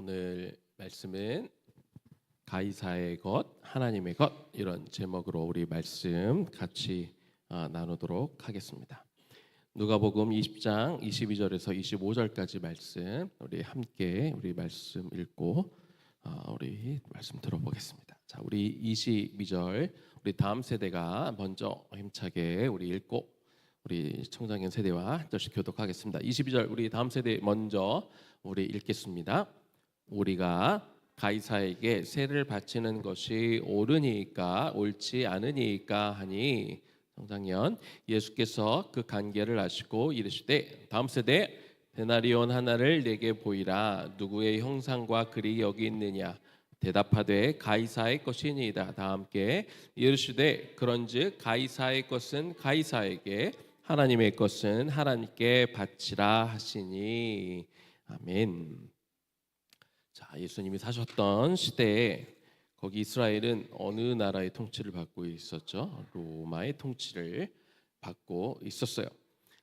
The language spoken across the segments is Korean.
오늘 말씀은 가이사의 것, 하나님의 것 이런 제목으로 우리 말씀 같이 나누도록 하겠습니다. 누가복음 20장 22절에서 25절까지 말씀 우리 함께 우리 말씀 읽고 우리 말씀 들어보겠습니다. 자, 우리 22절 우리 다음 세대가 먼저 힘차게 우리 읽고 우리 청장년 세대와 한 절씩 교독하겠습니다. 22절 우리 다음 세대 먼저 우리 읽겠습니다. 우리가 가이사에게 세를 바치는 것이 옳으니까 옳지 않으니까 하니 청장년 예수께서 그 관계를 아시고 이르시되 다음 세대 데나리온 하나를 내게 보이라. 누구의 형상과 글이 여기 있느냐? 대답하되 가이사의 것이니이다. 다 함께 이르시되 그런즉 가이사의 것은 가이사에게 하나님의 것은 하나님께 바치라 하시니. 아멘. 자, 예수님이 사셨던 시대에 거기 이스라엘은 어느 나라의 통치를 받고 있었죠? 로마의 통치를 받고 있었어요.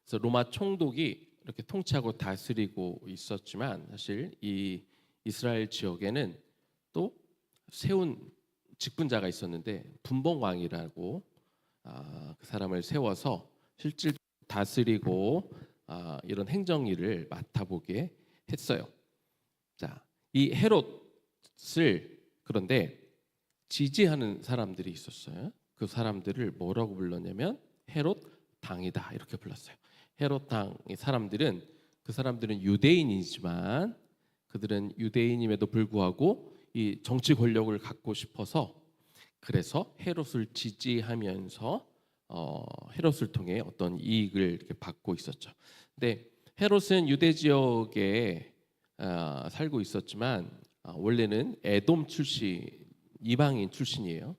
그래서 로마 총독이 이렇게 통치하고 다스리고 있었지만 사실 이 이스라엘 지역에는 또 세운 직분자가 있었는데 분봉왕이라고 그 사람을 세워서 실질 다스리고 이런 행정일을 맡아보게 했어요. 자, 이 헤롯을 그런데 지지하는 사람들이 있었어요. 그 사람들을 뭐라고 불렀냐면 헤롯 당이다 이렇게 불렀어요. 헤롯 당의 사람들은 그 사람들은 유대인이지만 그들은 유대인임에도 불구하고 이 정치 권력을 갖고 싶어서 그래서 헤롯을 지지하면서 헤롯을 통해 어떤 이익을 이렇게 받고 있었죠. 근데 헤롯은 유대 지역에 살고 있었지만 원래는 에돔 출신 이방인 출신이에요.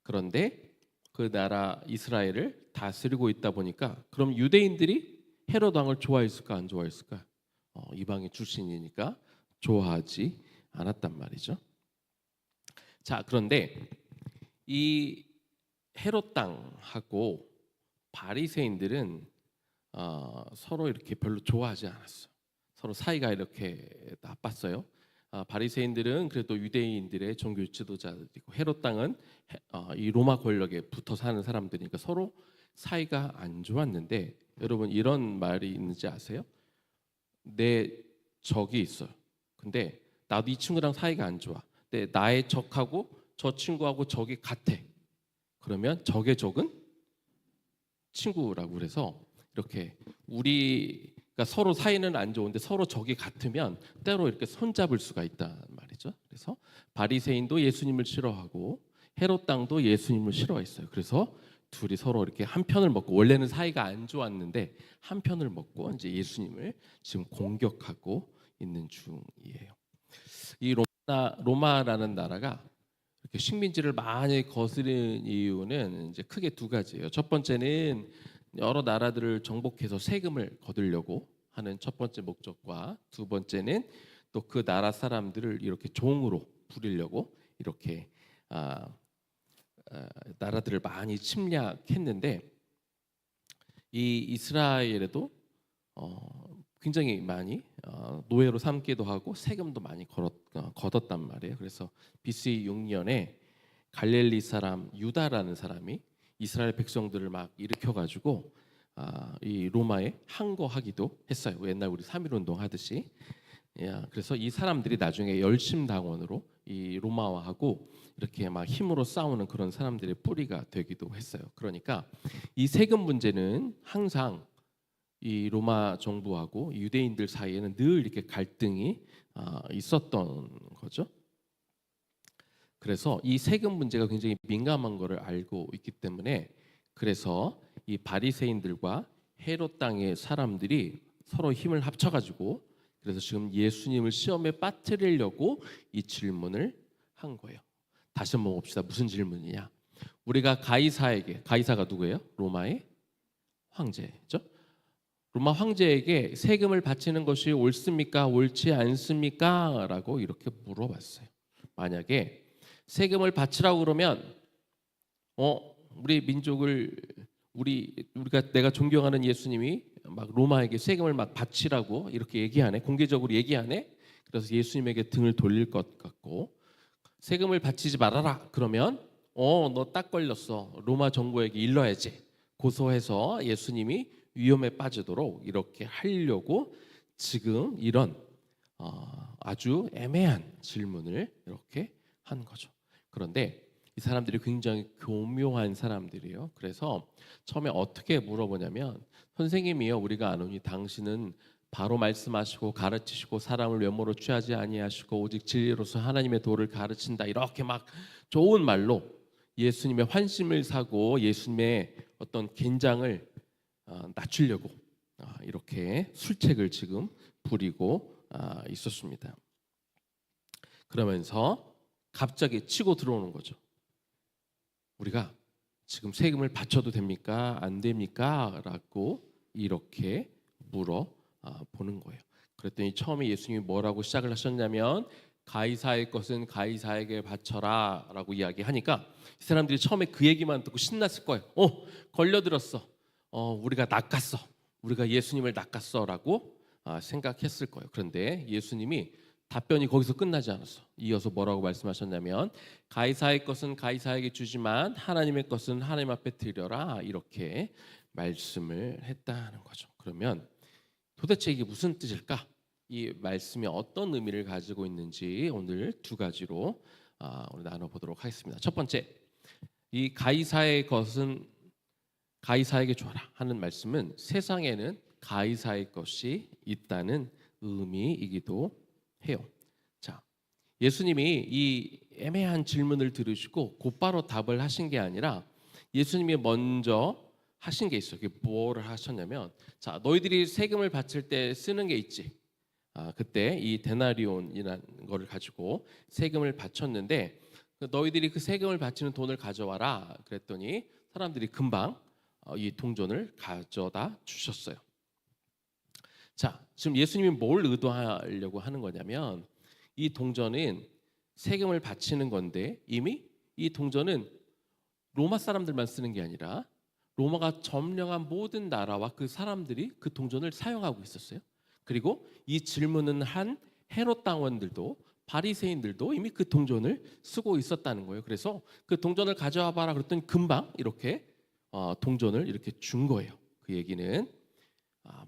그런데 그 나라 이스라엘을 다스리고 있다 보니까 그럼 유대인들이 헤롯 왕을 좋아했을까 안 좋아했을까? 이방인 출신이니까 좋아하지 않았단 말이죠. 자, 그런데 이 헤롯 땅하고 바리새인들은 서로 이렇게 별로 좋아하지 않았어. 서로 사이가 이렇게 나빴어요. 바리새인들은 그래도 유대인들의 종교 지도자들이고 헤롯 땅은 이 로마 권력에 붙어 사는 사람들이니까 서로 사이가 안 좋았는데 여러분 이런 말이 있는지 아세요? 내 적이 있어요. 근데 나도 이 친구랑 사이가 안 좋아. 근데 나의 적하고 저 친구하고 적이 같아. 그러면 적의 적은 친구라고 그래서 이렇게 우리가 서로 사이는 안 좋은데 서로 적이 같으면 때로 이렇게 손잡을 수가 있단 말이죠. 그래서 바리새인도 예수님을 싫어하고 헤롯 땅도 예수님을 싫어했어요. 그래서 둘이 서로 이렇게 한 편을 먹고 원래는 사이가 안 좋았는데 한 편을 먹고 이제 예수님을 지금 공격하고 있는 중이에요. 이 로마라는 나라가 이렇게 식민지를 많이 거스른 이유는 이제 크게 두 가지예요. 첫 번째는 여러 나라들을 정복해서 세금을 거두려고 하는 첫 번째 목적과 두 번째는 또 그 나라 사람들을 이렇게 종으로 부리려고 이렇게 나라들을 많이 침략했는데 이 이스라엘에도 굉장히 많이 노예로 삼기도 하고 세금도 많이 거뒀단 말이에요. 그래서 BC 6년에 갈릴리 사람 유다라는 사람이 이스라엘 백성들을 막 일으켜가지고 이 로마에 항거하기도 했어요. 옛날 우리 3.1운동 하듯이. 그래서 이 사람들이 나중에 열심당원으로 이 로마와하고 이렇게 막 힘으로 싸우는 그런 사람들의 뿌리가 되기도 했어요. 그러니까 이 세금 문제는 항상 이 로마 정부하고 유대인들 사이에는 늘 이렇게 갈등이 있었던 거죠. 그래서 이 세금 문제가 굉장히 민감한 것을 알고 있기 때문에 그래서 이 바리새인들과 헤롯 땅의 사람들이 서로 힘을 합쳐가지고 그래서 지금 예수님을 시험에 빠뜨리려고 이 질문을 한 거예요. 다시 한번 봅시다. 무슨 질문이냐? 우리가 가이사가 누구예요? 로마의 황제죠. 로마 황제에게 세금을 바치는 것이 옳습니까? 옳지 않습니까? 라고 이렇게 물어봤어요. 만약에 세금을 바치라고 그러면 우리 민족을 내가 존경하는 예수님이 막 로마에게 세금을 막 바치라고 이렇게 얘기하네. 공개적으로 얘기하네. 그래서 예수님에게 등을 돌릴 것 같고, 세금을 바치지 말아라 그러면 너 딱 걸렸어, 로마 정부에게 일러야지, 고소해서 예수님이 위험에 빠지도록 이렇게 하려고 지금 이런 아주 애매한 질문을 이렇게 한 거죠. 그런데 이 사람들이 굉장히 교묘한 사람들이에요. 그래서 처음에 어떻게 물어보냐면, 선생님이여, 우리가 아노니 당신은 바로 말씀하시고 가르치시고 사람을 외모로 취하지 아니하시고 오직 진리로서 하나님의 도를 가르친다, 이렇게 막 좋은 말로 예수님의 환심을 사고 예수님의 어떤 긴장을 낮추려고 이렇게 술책을 지금 부리고 있었습니다. 그러면서 갑자기 치고 들어오는 거죠. 우리가 지금 세금을 바쳐도 됩니까? 안 됩니까? 라고 이렇게 물어보는 거예요. 그랬더니 처음에 예수님이 뭐라고 시작을 하셨냐면, 가이사의 것은 가이사에게 바쳐라 라고 이야기하니까 이 사람들이 처음에 그 얘기만 듣고 신났을 거예요. 걸려들었어. 우리가 낚았어. 우리가 예수님을 낚았어 라고 생각했을 거예요. 그런데 예수님이 답변이 거기서 끝나지 않았어. 이어서 뭐라고 말씀하셨냐면, 가이사의 것은 가이사에게 주지만 하나님의 것은 하나님 앞에 드려라, 이렇게 말씀을 했다는 거죠. 그러면 도대체 이게 무슨 뜻일까? 이 말씀이 어떤 의미를 가지고 있는지 오늘 두 가지로 오늘 나눠보도록 하겠습니다. 첫 번째, 이 가이사의 것은 가이사에게 줘라 하는 말씀은 세상에는 가이사의 것이 있다는 의미이기도 해요. 자, 예수님이 이 애매한 질문을 들으시고 곧바로 답을 하신 게 아니라 예수님이 먼저 하신 게 있어요. 그게 뭐를 하셨냐면, 자, 너희들이 세금을 바칠 때 쓰는 게 있지. 그때 이 데나리온이라는 거를 가지고 세금을 바쳤는데, 너희들이 그 세금을 바치는 돈을 가져와라 그랬더니 사람들이 금방 이 동전을 가져다 주셨어요. 자, 지금 예수님이 뭘 의도하려고 하는 거냐면, 이 동전은 세금을 바치는 건데 이미 이 동전은 로마 사람들만 쓰는 게 아니라 로마가 점령한 모든 나라와 그 사람들이 그 동전을 사용하고 있었어요. 그리고 이 질문은 한 헤롯 당원들도 바리새인들도 이미 그 동전을 쓰고 있었다는 거예요. 그래서 그 동전을 가져와 봐라 그랬더니 금방 이렇게 동전을 이렇게 준 거예요. 그 얘기는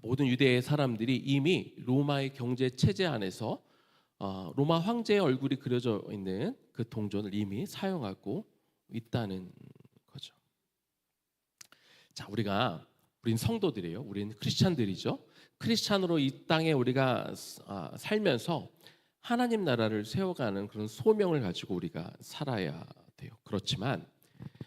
모든 유대의 사람들이 이미 로마의 경제 체제 안에서 로마 황제의 얼굴이 그려져 있는 그 동전을 이미 사용하고 있다는 거죠. 자, 우린 성도들이에요. 우린 크리스찬들이죠. 크리스찬으로 이 땅에 우리가 살면서 하나님 나라를 세워가는 그런 소명을 가지고 우리가 살아야 돼요. 그렇지만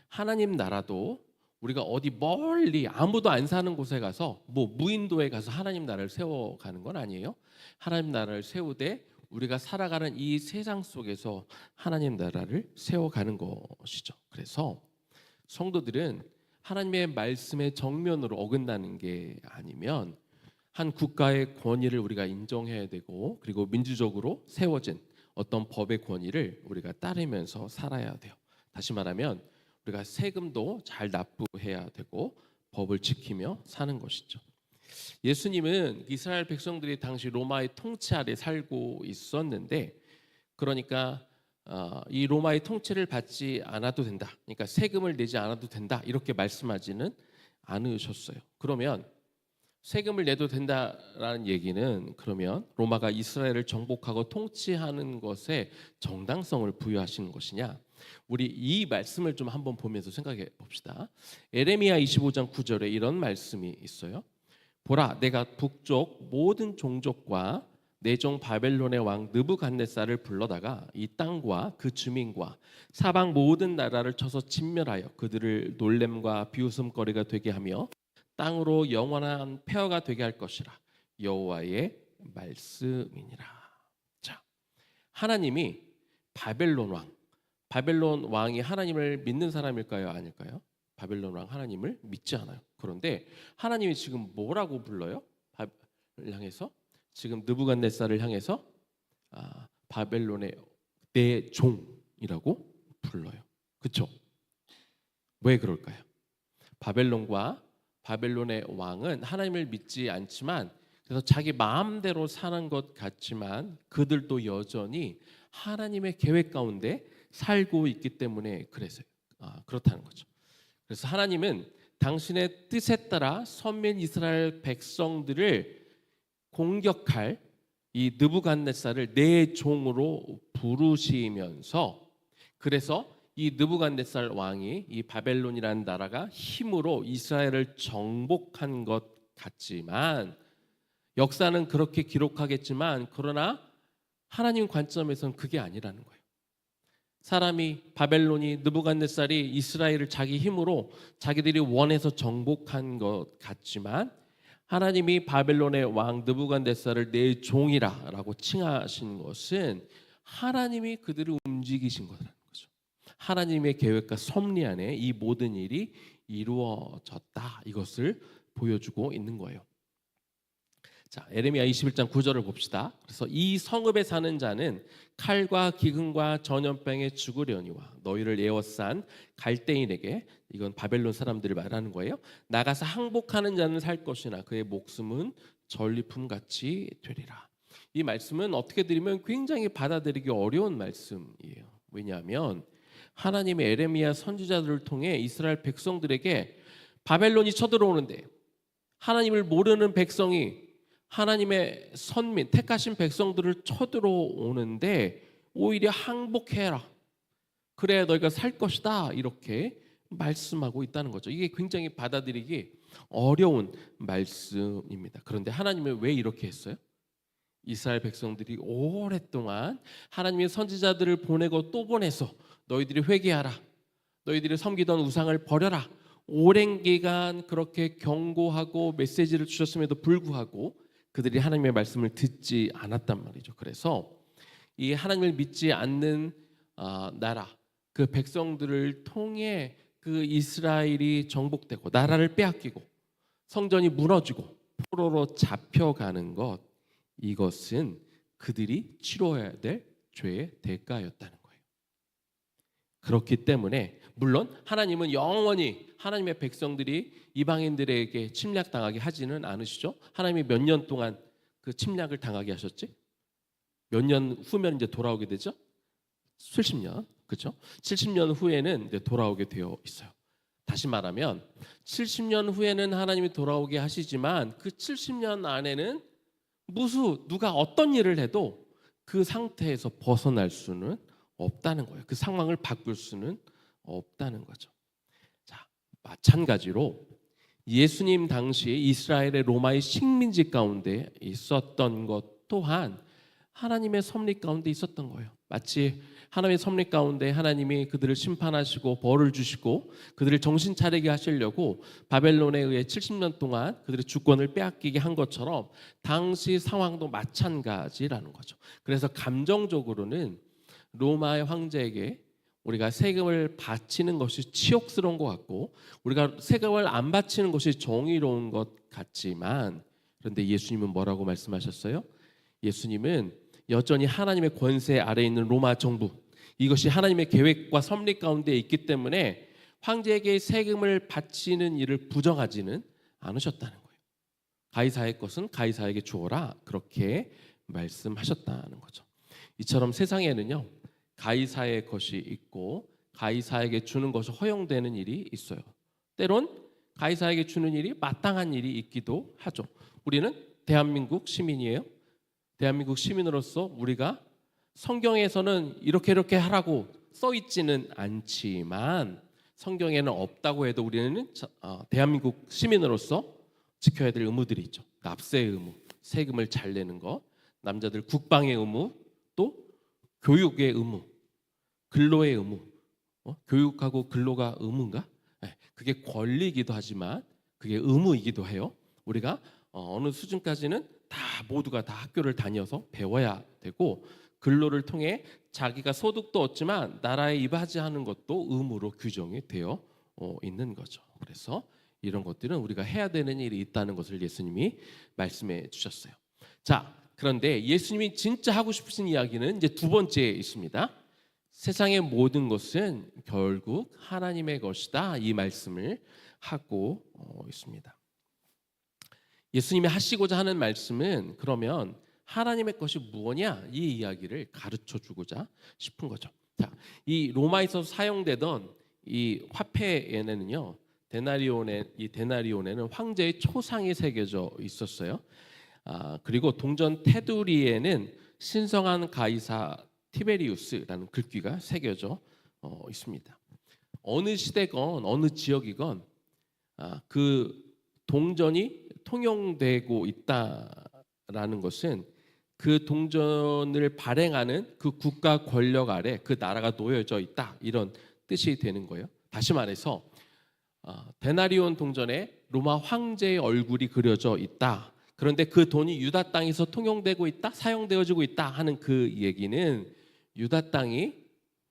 하나님 나라도 우리가 어디 멀리 아무도 안 사는 곳에 가서 무인도에 가서 하나님 나라를 세워가는 건 아니에요. 하나님 나라를 세우되 우리가 살아가는 이 세상 속에서 하나님 나라를 세워가는 것이죠. 그래서 성도들은 하나님의 말씀의 정면으로 어긋나는 게 아니면 한 국가의 권위를 우리가 인정해야 되고, 그리고 민주적으로 세워진 어떤 법의 권위를 우리가 따르면서 살아야 돼요. 다시 말하면 우리가 세금도 잘 납부해야 되고 법을 지키며 사는 것이죠. 예수님은 이스라엘 백성들이 당시 로마의 통치 아래 살고 있었는데, 그러니까 이 로마의 통치를 받지 않아도 된다, 그러니까 세금을 내지 않아도 된다, 이렇게 말씀하지는 않으셨어요. 그러면 세금을 내도 된다라는 얘기는, 그러면 로마가 이스라엘을 정복하고 통치하는 것에 정당성을 부여하시는 것이냐? 우리 이 말씀을 좀 한번 보면서 생각해 봅시다. 에레미야 25장 9절에 이런 말씀이 있어요. 보라, 내가 북쪽 모든 종족과 내 종 바벨론의 왕 느부갓네살을 불러다가 이 땅과 그 주민과 사방 모든 나라를 쳐서 진멸하여 그들을 놀램과 비웃음거리가 되게 하며 땅으로 영원한 폐허가 되게 할 것이라. 여호와의 말씀이니라. 자, 하나님이 바벨론 왕이 하나님을 믿는 사람일까요, 아닐까요? 바벨론 왕 하나님을 믿지 않아요. 그런데 하나님이 지금 뭐라고 불러요? 바벨을 향해서, 지금 느부갓네살을 향해서 바벨론의 내 종이라고 불러요. 그렇죠? 왜 그럴까요? 바벨론과 바벨론의 왕은 하나님을 믿지 않지만 그래서 자기 마음대로 사는 것 같지만 그들도 여전히 하나님의 계획 가운데 살고 있기 때문에 그렇다는 거죠. 그래서 하나님은 당신의 뜻에 따라 선민 이스라엘 백성들을 공격할 이 느부갓네살을 내 종으로 부르시면서, 그래서 이 느부갓네살 왕이 이 바벨론이라는 나라가 힘으로 이스라엘을 정복한 것 같지만, 역사는 그렇게 기록하겠지만, 그러나 하나님 관점에서는 그게 아니라는 거예요. 사람이 바벨론이 느부갓네살이 이스라엘을 자기 힘으로 자기들이 원해서 정복한 것 같지만, 하나님이 바벨론의 왕 느부갓네살을 내 종이라고 칭하신 것은 하나님이 그들을 움직이신 거라는 거죠. 하나님의 계획과 섭리 안에 이 모든 일이 이루어졌다, 이것을 보여주고 있는 거예요. 자, 에레미야 21장 9절을 봅시다. 그래서 이 성읍에 사는 자는 칼과 기근과 전염병에 죽으려니와 너희를 에워싼 갈대인에게, 이건 바벨론 사람들을 말하는 거예요, 나가서 항복하는 자는 살 것이나 그의 목숨은 전리품 같이 되리라. 이 말씀은 어떻게 드리면 굉장히 받아들이기 어려운 말씀이에요. 왜냐하면 하나님의 에레미야 선지자들을 통해 이스라엘 백성들에게 바벨론이 쳐들어오는데, 하나님을 모르는 백성이 하나님의 선민, 택하신 백성들을 쳐들어오는데 오히려 항복해라, 그래야 너희가 살 것이다, 이렇게 말씀하고 있다는 거죠. 이게 굉장히 받아들이기 어려운 말씀입니다. 그런데 하나님은 왜 이렇게 했어요? 이스라엘 백성들이 오랫동안 하나님의 선지자들을 보내고 또 보내서 너희들이 회개하라, 너희들이 섬기던 우상을 버려라, 오랜 기간 그렇게 경고하고 메시지를 주셨음에도 불구하고 그들이 하나님의 말씀을 듣지 않았단 말이죠. 그래서 이 하나님을 믿지 않는 나라, 그 백성들을 통해 그 이스라엘이 정복되고 나라를 빼앗기고 성전이 무너지고 포로로 잡혀가는 것, 이것은 그들이 치러야 될 죄의 대가였다는 거예요. 그렇기 때문에 물론 하나님은 영원히 하나님의 백성들이 이방인들에게 침략당하게 하지는 않으시죠. 하나님이 몇 년 동안 그 침략을 당하게 하셨지? 몇 년 후면 이제 돌아오게 되죠? 70년, 그렇죠? 70년 후에는 이제 돌아오게 되어 있어요. 다시 말하면 70년 후에는 하나님이 돌아오게 하시지만 그 70년 안에는 누가 어떤 일을 해도 그 상태에서 벗어날 수는 없다는 거예요. 그 상황을 바꿀 수는 없다는 거죠. 자, 마찬가지로 예수님 당시에 이스라엘의 로마의 식민지 가운데 있었던 것 또한 하나님의 섭리 가운데 있었던 거예요. 마치 하나님의 섭리 가운데 하나님이 그들을 심판하시고 벌을 주시고 그들을 정신 차리게 하시려고 바벨론에 의해 70년 동안 그들의 주권을 빼앗기게 한 것처럼 당시 상황도 마찬가지라는 거죠. 그래서 감정적으로는 로마의 황제에게 우리가 세금을 바치는 것이 치욕스러운 것 같고 우리가 세금을 안 바치는 것이 정의로운 것 같지만, 그런데 예수님은 뭐라고 말씀하셨어요? 예수님은 여전히 하나님의 권세 아래에 있는 로마 정부, 이것이 하나님의 계획과 섭리 가운데 있기 때문에 황제에게 세금을 바치는 일을 부정하지는 않으셨다는 거예요. 가이사의 것은 가이사에게 주어라, 그렇게 말씀하셨다는 거죠. 이처럼 세상에는요, 가이사의 것이 있고 가이사에게 주는 것이 허용되는 일이 있어요. 때론 가이사에게 주는 일이 마땅한 일이 있기도 하죠. 우리는 대한민국 시민이에요. 대한민국 시민으로서 우리가 성경에서는 이렇게 하라고 써 있지는 않지만 성경에는 없다고 해도 우리는 대한민국 시민으로서 지켜야 될 의무들이 있죠. 납세의 의무, 세금을 잘 내는 것, 남자들 국방의 의무, 또 교육의 의무, 근로의 의무. 교육하고 근로가 의무인가? 그게 권리이기도 하지만 그게 의무이기도 해요. 우리가 어느 수준까지는 다 모두가 다 학교를 다녀서 배워야 되고, 근로를 통해 자기가 소득도 얻지만 나라에 이바지하는 것도 의무로 규정이 되어 있는 거죠. 그래서 이런 것들은 우리가 해야 되는 일이 있다는 것을 예수님이 말씀해 주셨어요. 자, 그런데 예수님이 진짜 하고 싶으신 이야기는 이제 두 번째에 있습니다. 세상의 모든 것은 결국 하나님의 것이다, 이 말씀을 하고 있습니다. 예수님이 하시고자 하는 말씀은 그러면 하나님의 것이 무엇이냐 이 이야기를 가르쳐 주고자 싶은 거죠. 자, 이 로마에서 사용되던 이 화폐에는요, 데나리온에는 황제의 초상이 새겨져 있었어요. 그리고 동전 테두리에는 신성한 가이사 티베리우스라는 글귀가 새겨져 있습니다. 어느 시대건 어느 지역이건 그 동전이 통용되고 있다라는 것은 그 동전을 발행하는 그 국가 권력 아래 그 나라가 놓여져 있다 이런 뜻이 되는 거예요. 다시 말해서 데나리온 동전에 로마 황제의 얼굴이 그려져 있다. 그런데 그 돈이 유다 땅에서 통용되고 있다, 사용되어지고 있다 하는 그 얘기는 유다 땅이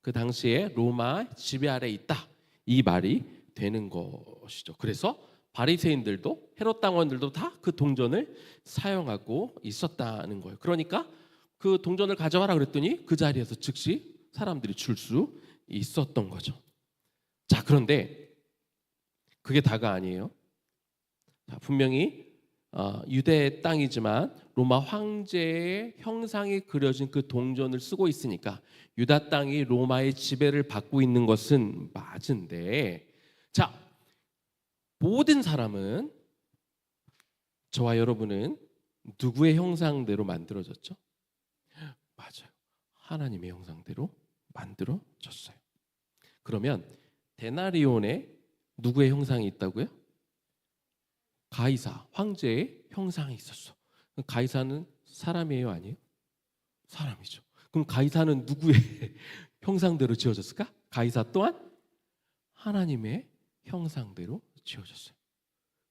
그 당시에 로마 지배 아래 있다 이 말이 되는 것이죠. 그래서 바리새인들도 헤롯 당원들도 다 그 동전을 사용하고 있었다는 거예요. 그러니까 그 동전을 가져와라 그랬더니 그 자리에서 즉시 사람들이 줄 수 있었던 거죠. 자, 그런데 그게 다가 아니에요. 자, 분명히 유대 땅이지만 로마 황제의 형상이 그려진 그 동전을 쓰고 있으니까 유다 땅이 로마의 지배를 받고 있는 것은 맞은데, 자, 모든 사람은, 저와 여러분은 누구의 형상대로 만들어졌죠? 맞아요. 하나님의 형상대로 만들어졌어요. 그러면 데나리온에 누구의 형상이 있다고요? 가이사, 황제의 형상이 있었어. 가이사는 사람이에요, 아니에요? 사람이죠. 그럼 가이사는 누구의 형상대로 지어졌을까? 가이사 또한 하나님의 형상대로 지어졌어요.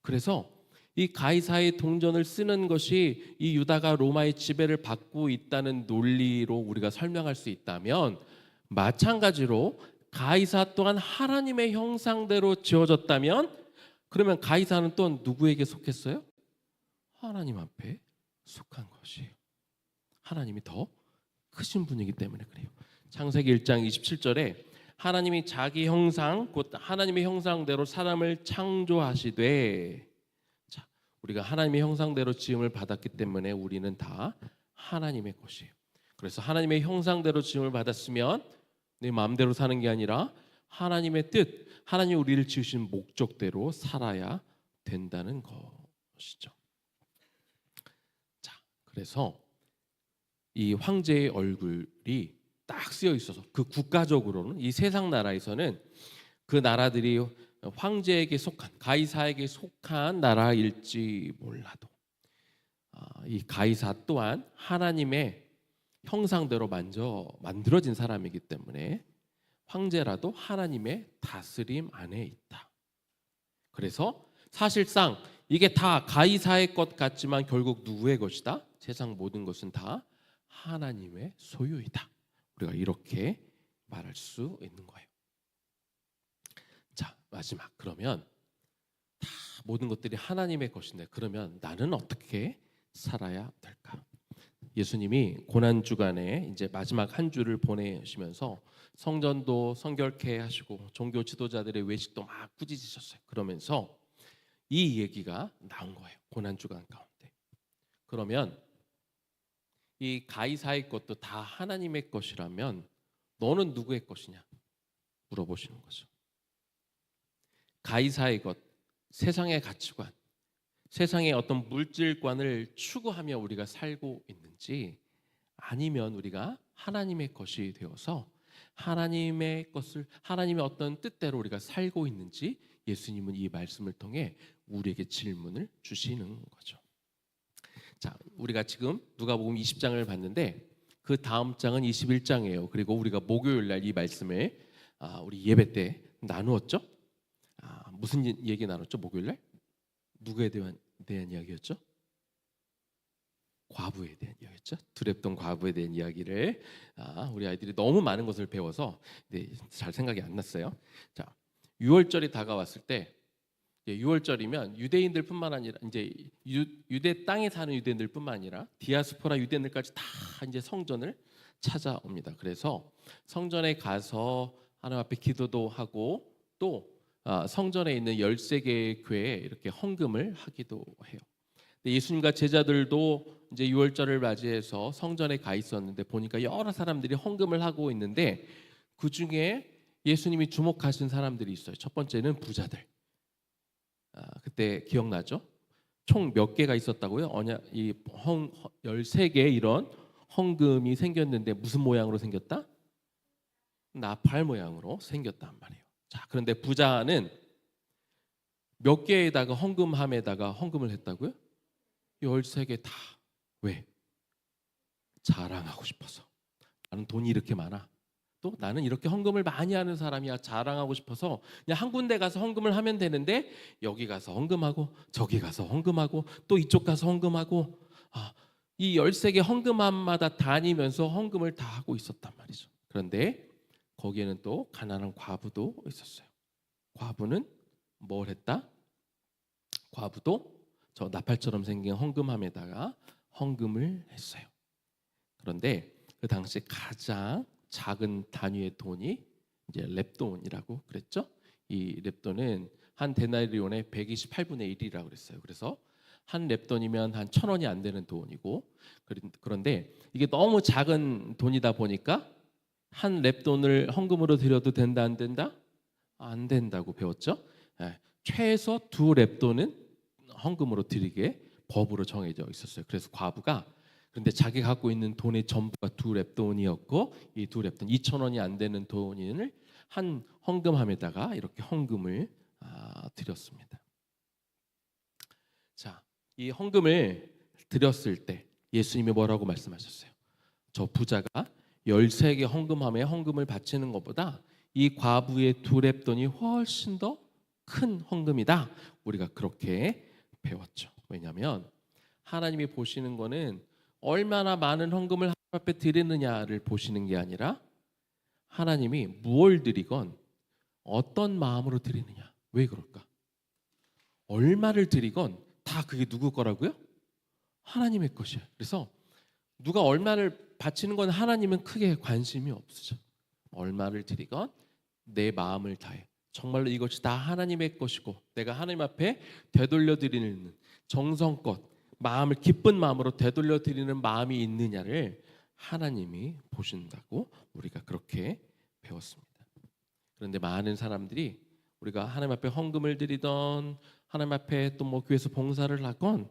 그래서 이 가이사의 동전을 쓰는 것이 이 유다가 로마의 지배를 받고 있다는 논리로 우리가 설명할 수 있다면, 마찬가지로 가이사 또한 하나님의 형상대로 지어졌다면, 그러면 가이사는 또 누구에게 속했어요? 하나님 앞에 속한 것이에요. 하나님이 더 크신 분이기 때문에 그래요. 창세기 1장 27절에 하나님이 자기 형상 곧 하나님의 형상대로 사람을 창조하시되, 자, 우리가 하나님의 형상대로 지음을 받았기 때문에 우리는 다 하나님의 것이에요. 그래서 하나님의 형상대로 지음을 받았으면 내 마음대로 사는 게 아니라 하나님의 뜻, 하나님 우리를 지으신 목적대로 살아야 된다는 것이죠. 자, 그래서 이 황제의 얼굴이 딱 쓰여 있어서 그 국가적으로는 이 세상 나라에서는 그 나라들이 황제에게 속한, 가이사에게 속한 나라일지 몰라도 이 가이사 또한 하나님의 형상대로 만들어진 사람이기 때문에 황제라도 하나님의 다스림 안에 있다. 그래서 사실상 이게 다 가이사의 것 같지만 결국 누구의 것이다? 세상 모든 것은 다 하나님의 소유이다. 우리가 이렇게 말할 수 있는 거예요. 자, 마지막. 그러면 다 모든 것들이 하나님의 것인데 그러면 나는 어떻게 살아야 될까? 예수님이 고난 주간에 이제 마지막 한 주를 보내시면서 성전도 성결케 하시고 종교 지도자들의 외식도 막 꾸짖으셨어요. 그러면서 이 얘기가 나온 거예요. 고난 주간 가운데. 그러면 이 가이사의 것도 다 하나님의 것이라면 너는 누구의 것이냐 물어보시는 거죠. 가이사의 것, 세상의 가치관, 세상의 어떤 물질관을 추구하며 우리가 살고 있는지, 아니면 우리가 하나님의 것이 되어서 하나님의 것을, 하나님의 어떤 뜻대로 우리가 살고 있는지 예수님은 이 말씀을 통해 우리에게 질문을 주시는 거죠. 자, 우리가 지금 누가복음 20장을 봤는데 그 다음 장은 21장이에요. 그리고 우리가 목요일 날 이 말씀을 우리 예배 때 나누었죠. 무슨 얘기 나눴죠? 목요일 날 누구에 대한 이야기였죠? 과부에 대한 이야기였죠. 두렵던 과부에 대한 이야기를 우리 아이들이 너무 많은 것을 배워서 잘 생각이 안 났어요. 자, 유월절이 다가왔을 때, 6월절이면 유대인들뿐만 아니라 이제 유대 땅에 사는 유대인들뿐만 아니라 디아스포라 유대인들까지 다 이제 성전을 찾아옵니다. 그래서 성전에 가서 하나님 앞에 기도도 하고 또 성전에 있는 13개의 교회에 이렇게 헌금을 하기도 해요. 근데 예수님과 제자들도 이제 유월절을 맞이해서 성전에 가 있었는데 보니까 여러 사람들이 헌금을 하고 있는데 그 중에 예수님이 주목하신 사람들이 있어요. 첫 번째는 부자들. 그때 기억나죠? 총 몇 개가 있었다고요? 13개 이런 헌금이 생겼는데 무슨 모양으로 생겼다? 나팔 모양으로 생겼단 말이에요. 자, 그런데 부자는 몇 개에다가 헌금함에다가 헌금을 했다고요? 13개 다. 왜? 자랑하고 싶어서. 나는 돈이 이렇게 많아. 또 나는 이렇게 헌금을 많이 하는 사람이야. 자랑하고 싶어서 그냥 한 군데 가서 헌금을 하면 되는데 여기 가서 헌금하고 저기 가서 헌금하고 또 이쪽 가서 헌금하고 이 13개 헌금함마다 다니면서 헌금을 다 하고 있었단 말이죠. 그런데 거기에는 또 가난한 과부도 있었어요. 과부는 뭘 했다? 과부도 저 나팔처럼 생긴 헌금함에다가 헌금을 했어요. 그런데 그 당시 가장 작은 단위의 돈이 이제 렙돈이라고 그랬죠. 이 렙돈은 한 데나리온의 128분의 1이라고 그랬어요. 그래서 한 렙돈이면 한 1,000원이 안 되는 돈이고, 그런데 이게 너무 작은 돈이다 보니까 한 렙돈을 헌금으로 드려도 된다 안 된다? 안 된다고 배웠죠. 최소 2렙돈은 헌금으로 드리게 법으로 정해져 있었어요. 그래서 과부가 그런데 자기가 갖고 있는 돈의 전부가 2렙돈이었고 이 2렙돈 2,000원이 안 되는 돈을 한 헌금함에다가 이렇게 헌금을 드렸습니다. 자, 이 헌금을 드렸을 때 예수님이 뭐라고 말씀하셨어요? 저 부자가 13개 헌금함에 헌금을 바치는 것보다 이 과부의 2렙돈이 훨씬 더 큰 헌금이다. 우리가 그렇게 배웠죠. 왜냐하면 하나님이 보시는 거는 얼마나 많은 헌금을 하나님 앞에 드리느냐를 보시는 게 아니라 하나님이 무엇을 드리건 어떤 마음으로 드리느냐. 왜 그럴까? 얼마를 드리건 다 그게 누구 거라고요? 하나님의 것이야. 그래서 누가 얼마를 바치는 건 하나님은 크게 관심이 없으죠. 얼마를 드리건 내 마음을 다해 정말로 이것이 다 하나님의 것이고 내가 하나님 앞에 되돌려 드리는 정성껏 마음을 기쁜 마음으로 되돌려 드리는 마음이 있느냐를 하나님이 보신다고 우리가 그렇게 배웠습니다. 그런데 많은 사람들이 우리가 하나님 앞에 헌금을 드리던 하나님 앞에 또 뭐 교회에서 봉사를 하건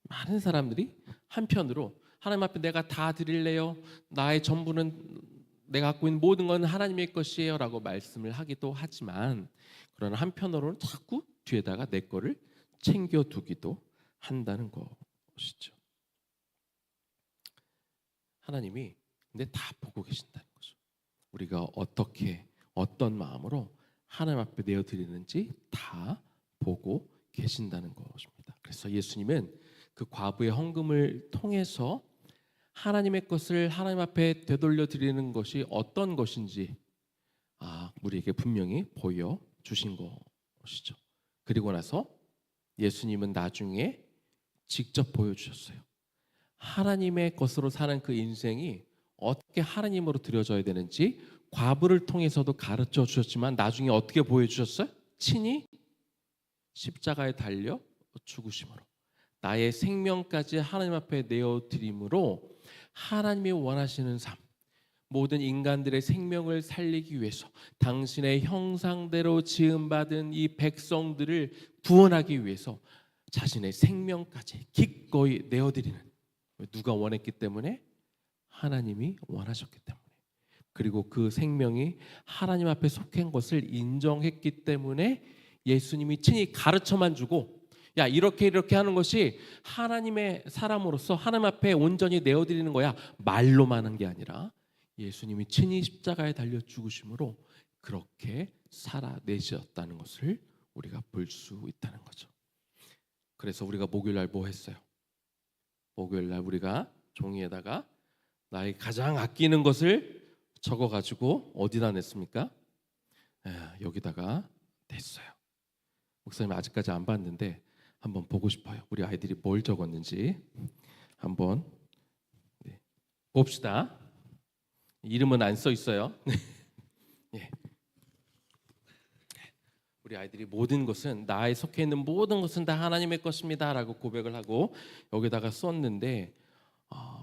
많은 사람들이 한편으로 하나님 앞에 내가 다 드릴래요. 나의 전부는 내가 갖고 있는 모든 건 하나님의 것이에요 라고 말씀을 하기도 하지만 그러나 한편으로는 자꾸 뒤에다가 내 거를 챙겨두기도 한다는 것이죠. 하나님이 근데 다 보고 계신다는 거죠. 우리가 어떻게 어떤 마음으로 하나님 앞에 내어드리는지 다 보고 계신다는 것입니다. 그래서 예수님은 그 과부의 헌금을 통해서 하나님의 것을 하나님 앞에 되돌려 드리는 것이 어떤 것인지 우리에게 분명히 보여주신 것이죠. 그리고 나서 예수님은 나중에 직접 보여주셨어요. 하나님의 것으로 사는 그 인생이 어떻게 하나님으로 드려져야 되는지 과부를 통해서도 가르쳐 주셨지만 나중에 어떻게 보여주셨어요? 친히 십자가에 달려 죽으심으로 나의 생명까지 하나님 앞에 내어드림으로 하나님이 원하시는 삶, 모든 인간들의 생명을 살리기 위해서 당신의 형상대로 지음받은 이 백성들을 구원하기 위해서 자신의 생명까지 기꺼이 내어드리는, 누가 원했기 때문에? 하나님이 원하셨기 때문에. 그리고 그 생명이 하나님 앞에 속한 것을 인정했기 때문에 예수님이 친히 가르쳐만 주고 야 이렇게 하는 것이 하나님의 사람으로서 하나님 앞에 온전히 내어드리는 거야 말로만 한 게 아니라 예수님이 친히 십자가에 달려 죽으심으로 그렇게 살아내셨다는 것을 우리가 볼 수 있다는 거죠. 그래서 우리가 목요일날 뭐 했어요? 목요일날 우리가 종이에다가 나의 가장 아끼는 것을 적어가지고 어디다 냈습니까? 여기다가 냈어요. 목사님 아직까지 안 봤는데 한번 보고 싶어요. 우리 아이들이 뭘 적었는지 한번 봅시다. 이름은 안 써 있어요. 예. 우리 아이들이 모든 것은 나에 속해 있는 모든 것은 다 하나님의 것입니다라고 고백을 하고 여기다가 썼는데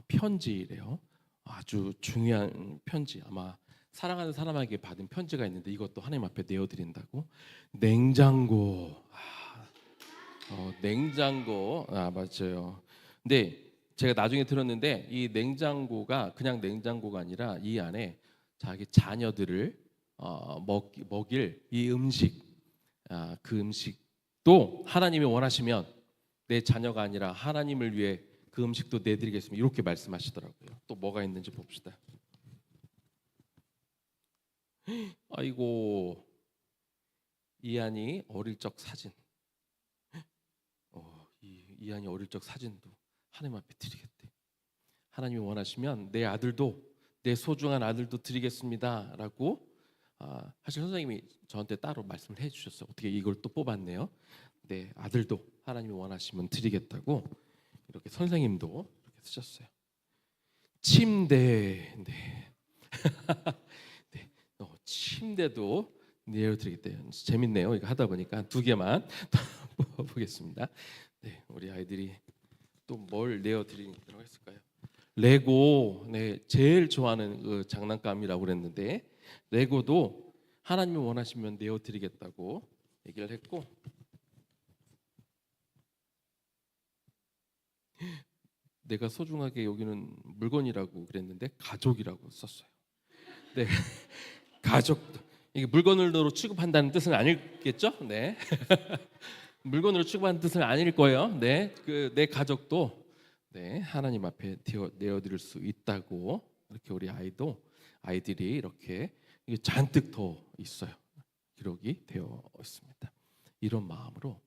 편지래요. 아주 중요한 편지. 아마 사랑하는 사람에게 받은 편지가 있는데 이것도 하나님 앞에 내어드린다고. 냉장고. 냉장고. 맞아요. 근데 제가 나중에 들었는데 이 냉장고가 그냥 냉장고가 아니라 이 안에 자기 자녀들을 먹일 이 음식, 그 음식도 하나님이 원하시면 내 자녀가 아니라 하나님을 위해 그 음식도 내드리겠습니다. 이렇게 말씀하시더라고요. 또 뭐가 있는지 봅시다. 아이고, 이한이 어릴 적 사진. 이한이 어릴 적 사진도 하나님 앞에 드리겠대. 하나님이 원하시면 내 아들도, 내 소중한 아들도 드리겠습니다라고. 사실 선생님이 저한테 따로 말씀을 해주셨어요. 어떻게 이걸 또 뽑았네요. 내 아들도 하나님이 원하시면 드리겠다고 이렇게 선생님도 이렇게 쓰셨어요. 침대, 네. 네. 침대도 내어드리겠대요. 재밌네요. 이거 하다 보니까 두 개만 뽑아보겠습니다. 네, 우리 아이들이 또 뭘 내어드리도록 했을까요? 레고, 네, 제일 좋아하는 그 장난감이라고 그랬는데 레고도 하나님이 원하시면 내어드리겠다고 얘기를 했고, 내가 소중하게 여기는 물건이라고 그랬는데 가족이라고 썼어요. 네, 가족도 이게 물건으로 취급한다는 뜻은 아니겠죠? 네, 물건으로 취급하는 뜻은 아닐 거예요. 네, 그 내 가족도 네 하나님 앞에 내어드릴 수 있다고 이렇게 우리 아이들이 이렇게 잔뜩 더 있어요. 기록이 되어 있습니다. 이런 마음으로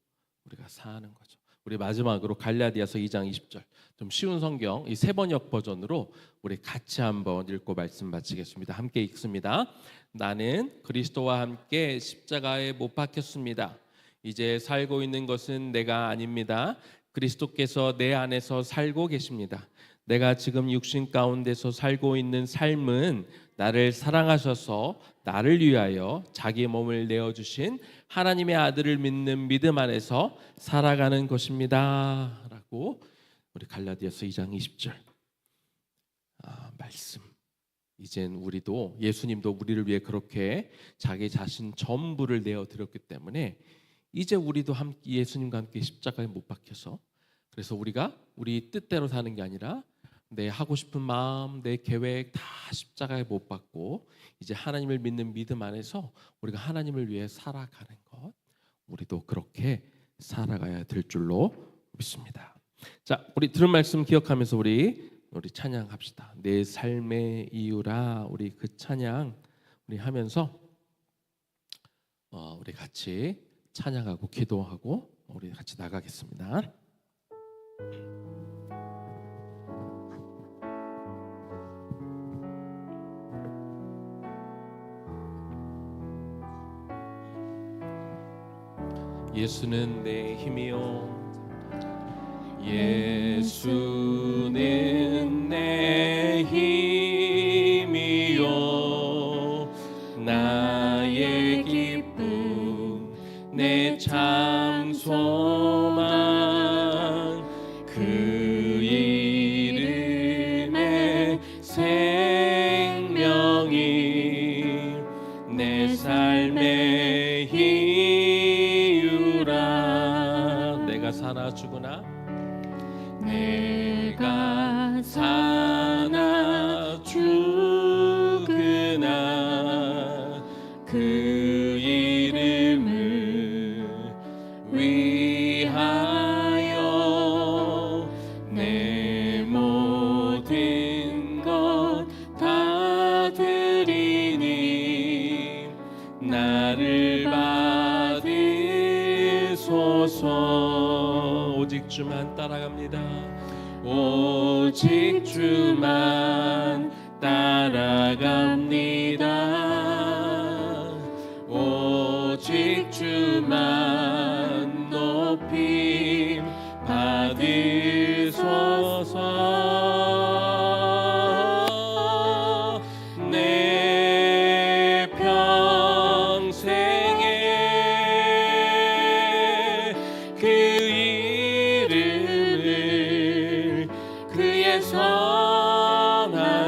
우리가 사는 거죠. 우리 마지막으로 갈라디아서 2장 20절 좀 쉬운 성경 이 세번역 버전으로 우리 같이 한번 읽고 말씀 마치겠습니다. 함께 읽습니다. 나는 그리스도와 함께 십자가에 못 박혔습니다. 이제 살고 있는 것은 내가 아닙니다. 그리스도께서 내 안에서 살고 계십니다. 내가 지금 육신 가운데서 살고 있는 삶은 나를 사랑하셔서 나를 위하여 자기 몸을 내어주신 하나님의 아들을 믿는 믿음 안에서 살아가는 것입니다 라고 우리 갈라디아서 2장 20절 말씀. 이젠 우리도 예수님도 우리를 위해 그렇게 자기 자신 전부를 내어드렸기 때문에 이제 우리도 예수님과 함께 십자가에 못 박혀서 그래서 우리가 우리 뜻대로 사는 게 아니라 내 하고 싶은 마음, 내 계획 다 십자가에 못 박고 이제 하나님을 믿는 믿음 안에서 우리가 하나님을 위해 살아가는 것, 우리도 그렇게 살아가야 될 줄로 믿습니다. 자, 우리 들은 말씀 기억하면서 우리 찬양합시다. 내 삶의 이유라. 우리 그 찬양 우리 하면서 우리 같이 찬양하고 기도하고 우리 같이 나가겠습니다. 예수는 내 힘이요 예수는 내 힘이요 나의 기쁨 내 참 소망 그 이름의 생명이 내 삶의 이유라. 내가 사나 죽으나 내가 사나 죽으나 그 이름을 위하여 내 모든 것 다 드리니 나를 받으소서. 오직 주만 따라갑니다. 오직 주만 따라갑니다. 오직 주만 높임 받으소서. 내 평생에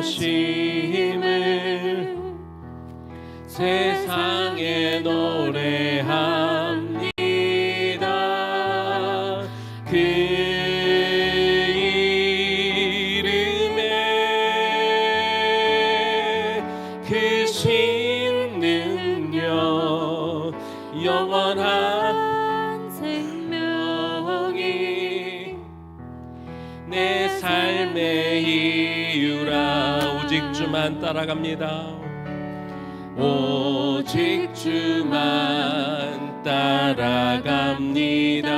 선하심을 세상에 노래합니다. 그 이름에 크신 능력 영원한 생명이 내 삶의 이유라. 오직 주만 따라갑니다. 오직 주만 따라갑니다.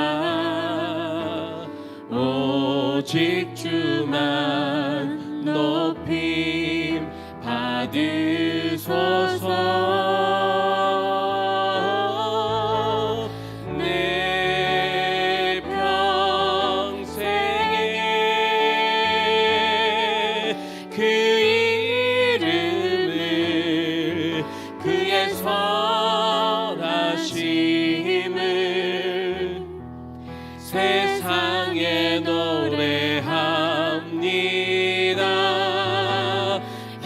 오직 주만 높임 받으소서. 내 평생에 그 이름을 그의 선하심을 세상에 노래합니다.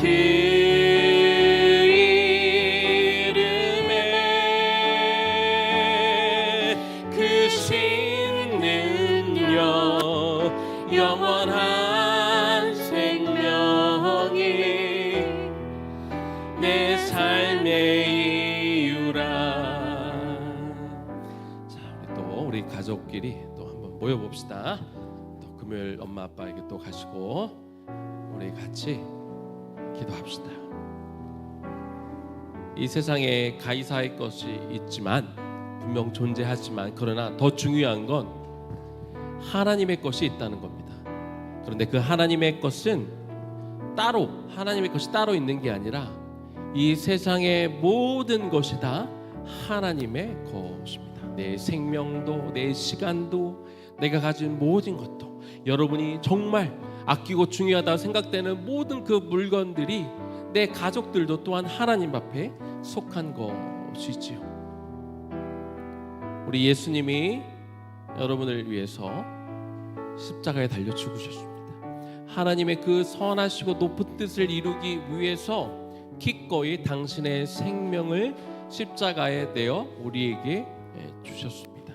그 이름에 크신 능력 영원한 생명이 내 삶의 이유라. 자, 우리 가족끼리 또 한번 모여봅시다. 또 금요일 엄마 아빠에게 또 가시고 우리 같이 기도합시다. 이 세상에 가이사의 것이 있지만 분명 존재하지만 그러나 더 중요한 건 하나님의 것이 있다는 겁니다. 그런데 그 하나님의 것은 따로 하나님의 것이 따로 있는 게 아니라 이 세상의 모든 것이 다 하나님의 것입니다. 내 생명도 내 시간도 내가 가진 모든 것도 여러분이 정말 아끼고 중요하다고 생각되는 모든 그 물건들이 내 가족들도 또한 하나님 앞에 속한 것이지요. 우리 예수님이 여러분을 위해서 십자가에 달려 죽으셨습니다. 하나님의 그 선하시고 높은 뜻을 이루기 위해서 기꺼이 당신의 생명을 십자가에 내어 우리에게 주셨습니다.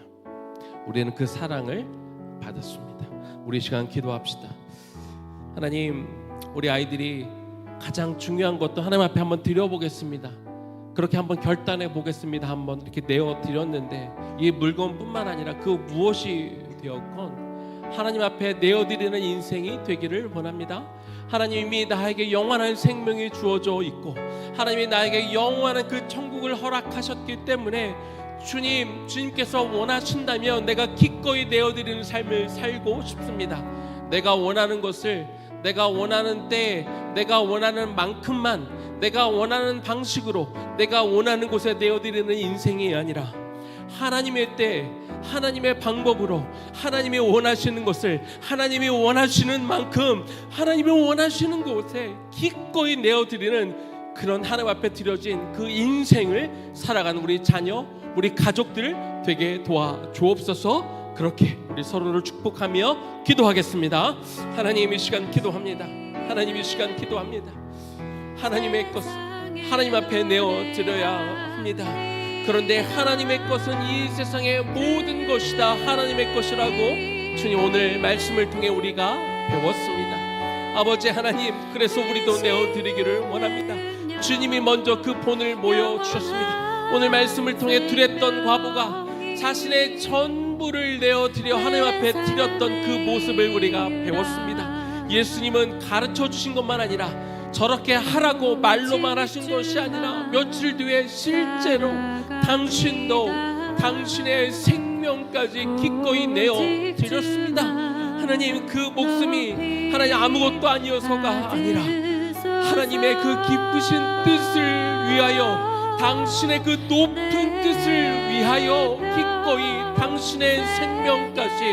우리는 그 사랑을 받았습니다. 우리 시간 기도합시다. 하나님, 우리 아이들이 가장 중요한 것도 하나님 앞에 한번 드려보겠습니다. 그렇게 한번 결단해 보겠습니다. 한번 이렇게 내어 드렸는데 이 물건뿐만 아니라 그 무엇이 되었건 하나님 앞에 내어드리는 인생이 되기를 원합니다. 하나님이 나에게 영원한 생명이 주어져 있고 하나님이 나에게 영원한 그 천국을 허락하셨기 때문에 주님께서 원하신다면 내가 기꺼이 내어드리는 삶을 살고 싶습니다. 내가 원하는 것을 내가 원하는 때 내가 원하는 만큼만 내가 원하는 방식으로 내가 원하는 곳에 내어드리는 인생이 아니라 하나님의 때 하나님의 방법으로 하나님이 원하시는 것을 하나님이 원하시는 만큼 하나님이 원하시는 곳에 기꺼이 내어드리는 그런 하나님 앞에 드려진 그 인생을 살아가는 우리 자녀 우리 가족들 되게 도와주옵소서. 그렇게 우리 서로를 축복하며 기도하겠습니다. 하나님 이 시간 기도합니다. 하나님 이 시간 기도합니다. 하나님의 것을 하나님 앞에 내어드려야 합니다. 그런데 하나님의 것은 이 세상의 모든 것이다 하나님의 것이라고 주님 오늘 말씀을 통해 우리가 배웠습니다. 아버지 하나님, 그래서 우리도 내어드리기를 원합니다. 주님이 먼저 그 본을 모여 주셨습니다. 오늘 말씀을 통해 두렸던 과부가 자신의 전부를 내어드려 하나님 앞에 드렸던 그 모습을 우리가 배웠습니다. 예수님은 가르쳐 주신 것만 아니라 저렇게 하라고 말로만 하신 것이 아니라 며칠 뒤에 실제로 당신도 당신의 생명까지 기꺼이 내어 드렸습니다. 하나님, 그 목숨이 하나님 아무것도 아니어서가 아니라 하나님의 그 기쁘신 뜻을 위하여 당신의 그 높은 뜻을 위하여 기꺼이 당신의 생명까지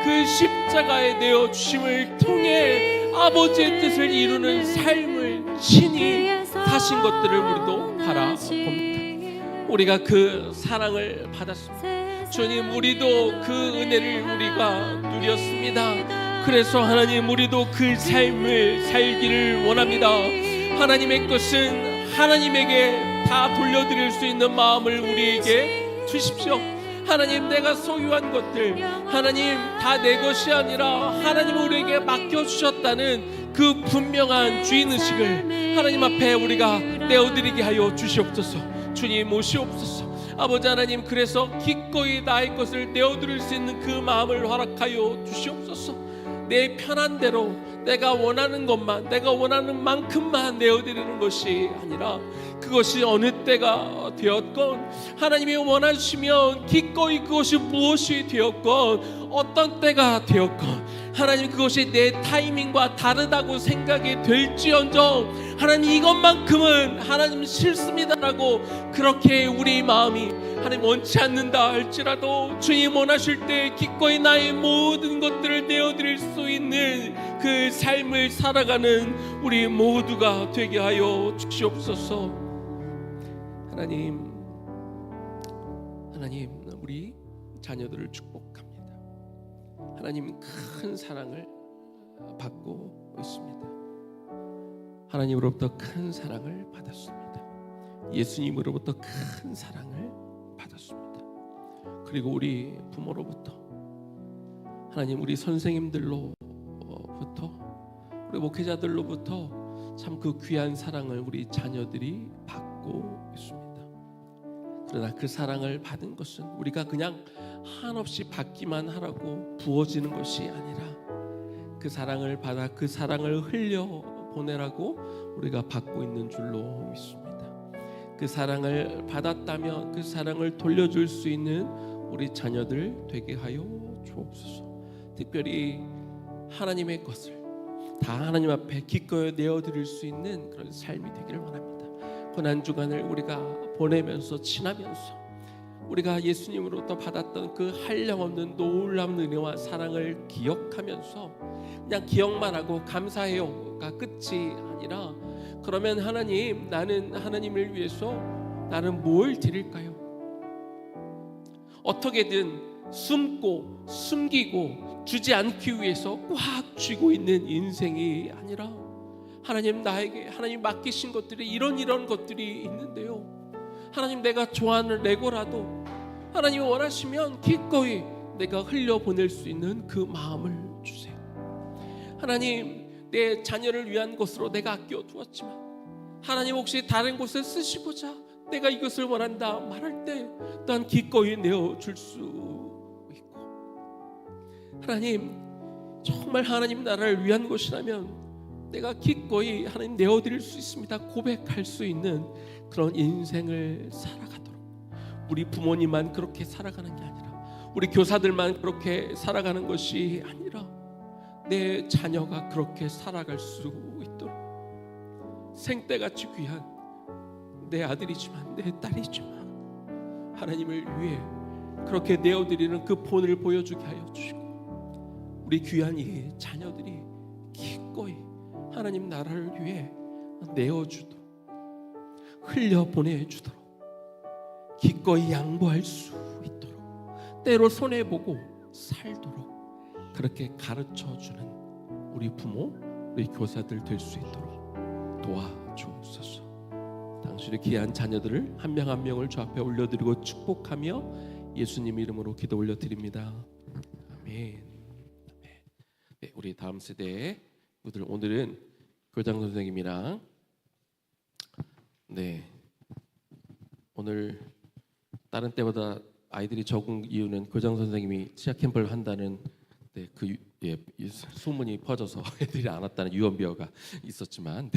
그 십자가에 내어주심을 통해 아버지의 뜻을 이루는 삶을 친히 사신 것들을 우리도 바라봅니다. 우리가 그 사랑을 받았습니다. 주님, 우리도 그 은혜를 우리가 누렸습니다. 그래서 하나님, 우리도 그 삶을 살기를 원합니다. 하나님의 것은 하나님에게 다 돌려드릴 수 있는 마음을 우리에게 주십시오. 하나님, 내가 소유한 것들 하나님 다 내 것이 아니라 하나님 우리에게 맡겨주셨다는 그 분명한 주인의식을 하나님 앞에 우리가 내어드리게 하여 주시옵소서. 주님 오시옵소서. 아버지 하나님, 그래서 기꺼이 나의 것을 내어드릴 수 있는 그 마음을 허락하여 주시옵소서. 내 편한 대로 내가 원하는 것만, 내가 원하는 만큼만 내어드리는 것이 아니라 그것이 어느 때가 되었건 하나님이 원하시면 기꺼이 그것이 무엇이 되었건 어떤 때가 되었건 하나님 그것이 내 타이밍과 다르다고 생각이 될지언정 하나님 이것만큼은 하나님 싫습니다라고 그렇게 우리 마음이 하나님 원치 않는다 할지라도 주님 원하실 때 기꺼이 나의 모든 것들을 내어드릴 수 있는 그 삶을 살아가는 우리 모두가 되게 하여 주시옵소서. 하나님 우리 자녀들을 축복합니다. 하나님 큰 사랑을 받고 있습니다. 하나님으로부터 큰 사랑을 받았습니다. 예수님으로부터 큰 사랑을 받았습니다. 그리고 우리 부모로부터 하나님 우리 선생님들로부터 우리 목회자들로부터 참 그 귀한 사랑을 우리 자녀들이 받고 있습니다. 그러나 그 사랑을 받은 것은 우리가 그냥 한없이 받기만 하라고 부어지는 것이 아니라 그 사랑을 받아 그 사랑을 흘려 보내라고 우리가 받고 있는 줄로 믿습니다. 그 사랑을 받았다면 그 사랑을 돌려줄 수 있는 우리 자녀들 되게 하여 주옵소서. 특별히 하나님의 것을 다 하나님 앞에 기꺼이 내어드릴 수 있는 그런 삶이 되기를 원합니다. 고난주간을 우리가 보내면서 지나면서 우리가 예수님으로부터 받았던 그 한량없는 놀라운 은혜와 사랑을 기억하면서 그냥 기억만 하고 감사해요가 끝이 아니라 그러면 하나님, 나는 하나님을 위해서 나는 뭘 드릴까요? 어떻게든 숨고 숨기고 주지 않기 위해서 꽉 쥐고 있는 인생이 아니라 하나님, 나에게 하나님 맡기신 것들이 이런 것들이 있는데요, 하나님 내가 좋아하는 레고라도 하나님이 원하시면 기꺼이 내가 흘려보낼 수 있는 그 마음을 주세요. 하나님, 내 자녀를 위한 것으로 내가 아껴두었지만 하나님 혹시 다른 곳에 쓰시고자 내가 이것을 원한다 말할 때 난 기꺼이 내어줄 수 있고, 하나님 정말 하나님 나라를 위한 것이라면 내가 기꺼이 하나님 내어드릴 수 있습니다 고백할 수 있는 그런 인생을 살아가도록, 우리 부모님만 그렇게 살아가는 게 아니라 우리 교사들만 그렇게 살아가는 것이 아니라 내 자녀가 그렇게 살아갈 수 있도록 생때같이 귀한 내 아들이지만 내 딸이지만 하나님을 위해 그렇게 내어드리는 그 본을 보여주게 하여 주시고 우리 귀한 이 자녀들이 기꺼이 하나님 나라를 위해 내어주도록 흘려보내주도록 기꺼이 양보할 수 있도록 때로 손해보고 살도록 그렇게 가르쳐주는 우리 부모, 우리 교사들 될 수 있도록 도와주옵소서. 당신의 귀한 자녀들을 한 명 한 명을 주 앞에 올려드리고 축복하며 예수님 이름으로 기도 올려드립니다. 아멘. 네, 우리 다음 세대의 분들, 오늘은 교장 선생님이랑 오늘 다른 때보다 아이들이 적은 이유는 교장 선생님이 치아 캠프를 한다는 소문이 퍼져서 애들이 안 왔다는 유언비어가 있었지만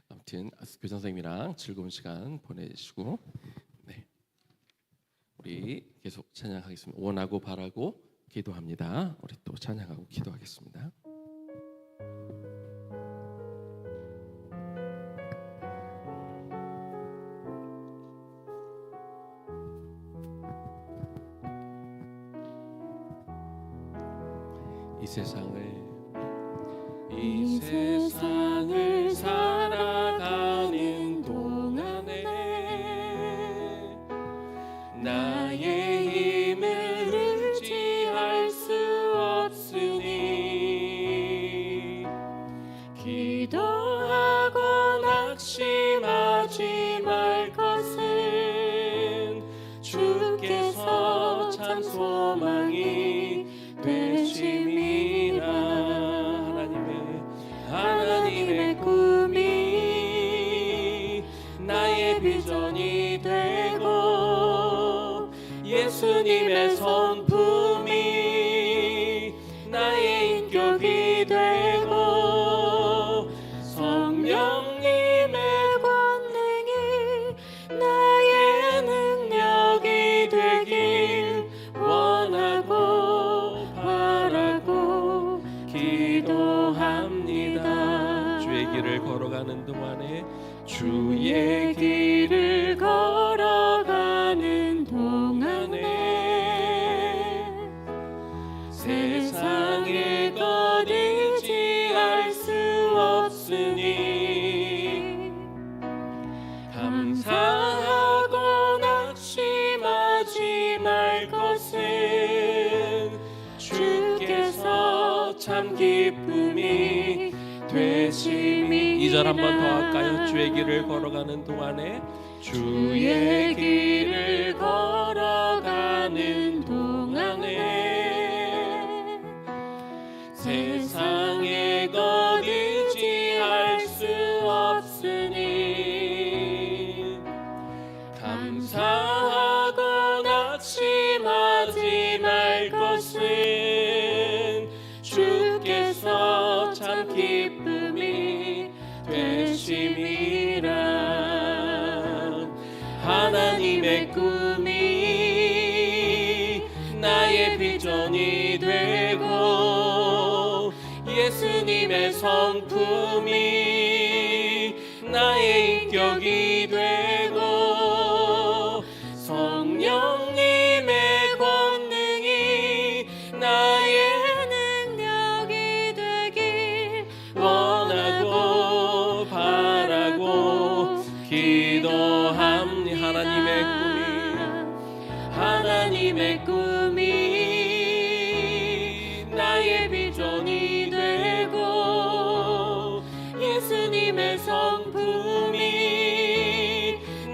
아무튼 교장 선생님이랑 즐거운 시간 보내시고 우리 계속 찬양하겠습니다. 원하고 바라고 기도합니다. 우리 또 찬양하고 기도하겠습니다. 이 세상을 살아가는 동안에 나의 힘을 의지할 수 없으니 하나님의 꿈이 나의 비전이 되고 예수님의 성품이 나의 인격이 되고 성령님의 권능이 나의 능력이 되길 원하고 바라고 기도합니다. 주의 길을 걸어가는 동안에 주의 길을 걸어가는 동안에 세상의 것 의지할 수 없으니 감사하고 낙심하지 말 것은 주께서 참 기쁨이 되심이. 2절 한 번 더 할까요? 주의 길을 걸어가는 동안에 주의 길을 걸어가는 동안에 세상의 것 의지할 수 없으니 감사하고 낙심하지 말 것은 주께서 참 기쁨이 되심이라. 하나님의 꿈이 나의 비전이 되고 예수님의 성품이 나의 인격이 되고 성령님의 권능이 나의 능력이 되길 원하고 바라고 기도합니다. 하나님의 꿈이 나의 비전이 되고 예수님의 성품이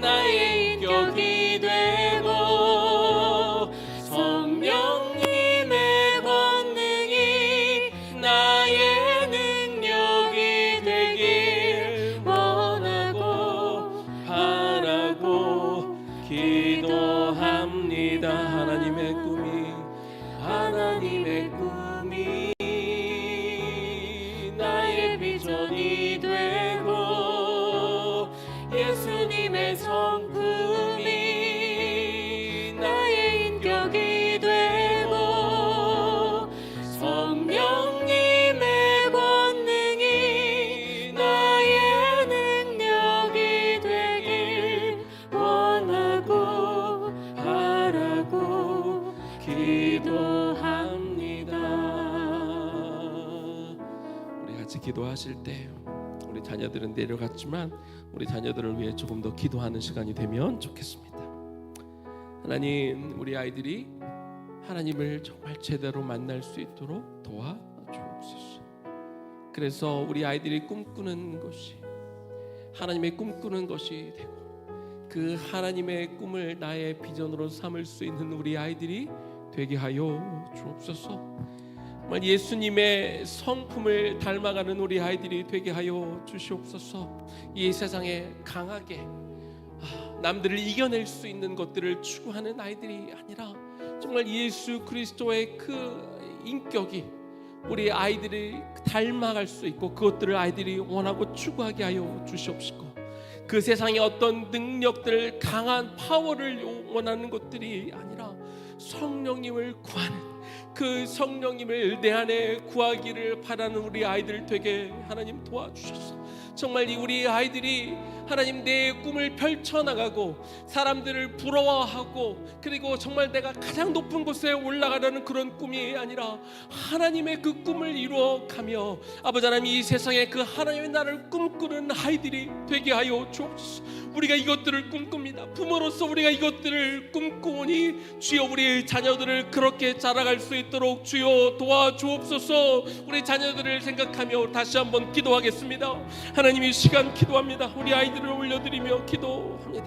나의 인격이 되고 성령님의 권능이 나의 능력이 되길 원하고 바라고 기도합니다. 하나님의 꿈이 나의 비전이 되고 예수님의 성품이 나의 인격이 되고 성령님의 권능이 나의 능력이 되길 원하고 바라고 기도합니다. 우리 같이 기도하실 때 우리 자녀들은 내려갔지만 우리 자녀들을 위해 조금 더 기도하는 시간이 되면 좋겠습니다. 하나님, 우리 아이들이 하나님을 정말 제대로 만날 수 있도록 도와주옵소서. 그래서 우리 아이들이 꿈꾸는 것이 하나님의 꿈꾸는 것이 되고 그 하나님의 꿈을 나의 비전으로 삼을 수 있는 우리 아이들이 되게 하여 주옵소서. 정말 예수님의 성품을 닮아가는 우리 아이들이 되게 하여 주시옵소서. 이 세상에 강하게 남들을 이겨낼 수 있는 것들을 추구하는 아이들이 아니라 정말 예수 그리스도의 그 인격이 우리 아이들이 닮아갈 수 있고 그것들을 아이들이 원하고 추구하게 하여 주시옵시고 그 세상의 어떤 능력들 강한 파워를 원하는 것들이 아니라 성령님을 구하는 그 성령님을 내 안에 구하기를 바라는 우리 아이들 되게 하나님 도와주셔서 정말 우리 아이들이 하나님 내 꿈을 펼쳐나가고 사람들을 부러워하고 그리고 정말 내가 가장 높은 곳에 올라가려는 그런 꿈이 아니라 하나님의 그 꿈을 이루어가며 아버지 하나님 이 세상에 그 하나님의 나라를 꿈꾸는 아이들이 되게 하여 주옵소서. 우리가 이것들을 꿈꿉니다. 부모로서 우리가 이것들을 꿈꾸니 주여 우리 자녀들을 그렇게 자라갈 수 있도록 주여 도와주옵소서. 우리 자녀들을 생각하며 다시 한번 기도하겠습니다. 하나님 이 시간 기도합니다. 우리 아이들을 올려드리며 기도합니다.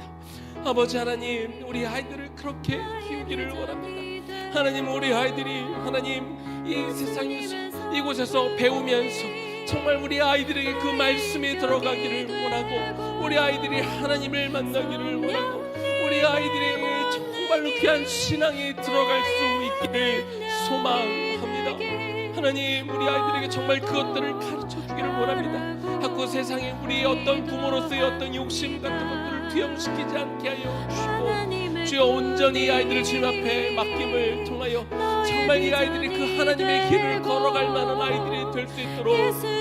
아버지 하나님 우리 아이들을 그렇게 키우기를 원합니다. 하나님 우리 아이들이 하나님 이 세상에서 이곳에서 배우면서 정말 우리 아이들에게 그 말씀에 들어가기를 원하고, 우리 아이들이 하나님을 만나기를 원하고, 우리 아이들에게 정말로 귀한 신앙에 들어갈 수 있기를 소망합니다. 하나님, 우리 아이들에게 정말 그것들을 가르쳐 주기를 원합니다. 자꾸 세상에 우리 어떤 부모로서의 어떤 욕심 같은 것들을 투영시키지 않게 하여 주시고, 주여 온전히 이 아이들을 주님 앞에 맡김을 통하여 정말 이 아이들이 그 하나님의 길을 걸어갈 만한 아이들이 될 수 있도록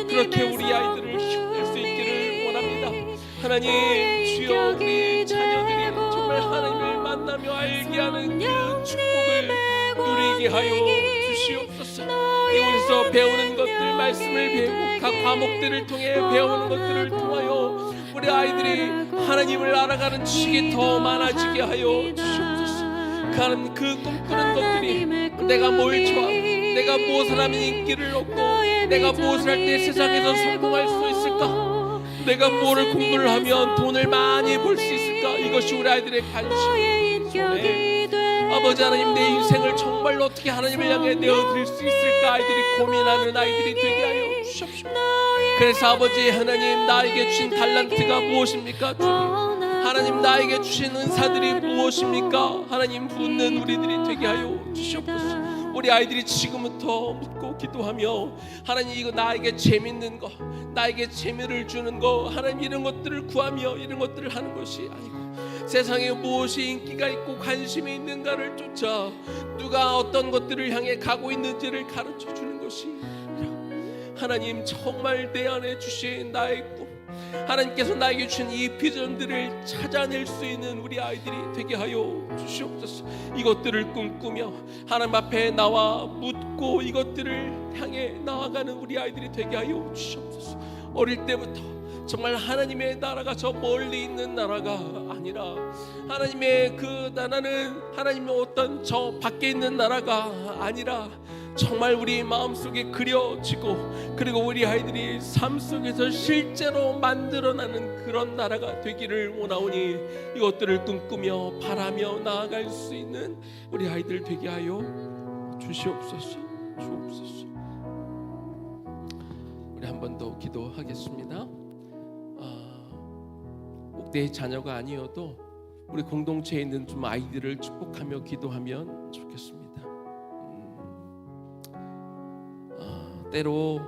그렇게 우리 아이들을 힘낼 수 있기를 원합니다. 하나님, 주여 우리 자녀들이 정말 하나님을 만나며 알게 하는 그 축복을 누리게 하여 주시옵소서. 이곳에서 배우는 것들, 말씀을 배우고 각 과목들을 통해 배우는 것들을 통하여 우리 아이들이 하나님을 알아가는 지식이 더 많아지게 하여 주시옵소서. 그 꿈꾸는 것들이 내가 뭘 좋아하고, 내가 무엇을 하면 인기를 얻고, 내가 무엇을 할 때 세상에서 성공할 수 있을까, 내가 무엇을 공부를 하면 돈을 많이 벌 수 있을까, 이것이 우리 아이들의 관심이죠. 아버지 하나님, 내 인생을 정말로 어떻게 하나님을 향해 내어드릴 수 있을까 아이들이 고민하는 아이들이 되게 하여 주십시오. 그래서 아버지 하나님, 나에게 주신 달란트가 무엇입니까? 주님, 하나님 나에게 주신 은사들이 무엇입니까? 하나님 묻는 우리들이 되게 하여 주시옵소서. 우리 아이들이 지금부터 묻고 기도하며, 하나님 이거 나에게 재밌는 거, 나에게 재미를 주는 거, 하나님 이런 것들을 구하며 이런 것들을 하는 것이 아니고, 세상에 무엇이 인기가 있고 관심이 있는가를 쫓아 누가 어떤 것들을 향해 가고 있는지를 가르쳐 주는 것이 아니라, 하나님 정말 내 안에 주신 나의 꿈, 하나님께서 나에게 주신 이 비전들을 찾아낼 수 있는 우리 아이들이 되게 하여 주시옵소서. 이것들을 꿈꾸며 하나님 앞에 나와 묻고 이것들을 향해 나아가는 우리 아이들이 되게 하여 주시옵소서. 어릴 때부터 정말 하나님의 나라가 저 멀리 있는 나라가 아니라, 하나님의 그 나라는 하나님의 어떤 저 밖에 있는 나라가 아니라 정말 우리 마음속에 그려지고, 그리고 우리 아이들이 삶 속에서 실제로 만들어나는 그런 나라가 되기를 원하오니, 이것들을 꿈꾸며 바라며 나아갈 수 있는 우리 아이들 되게 하여 주시옵소서. 주옵소서. 우리 한 번 더 기도하겠습니다. 꼭 내 자녀가 아니어도 우리 공동체에 있는 좀 아이들을 축복하며 기도하면 좋겠습니다. 때로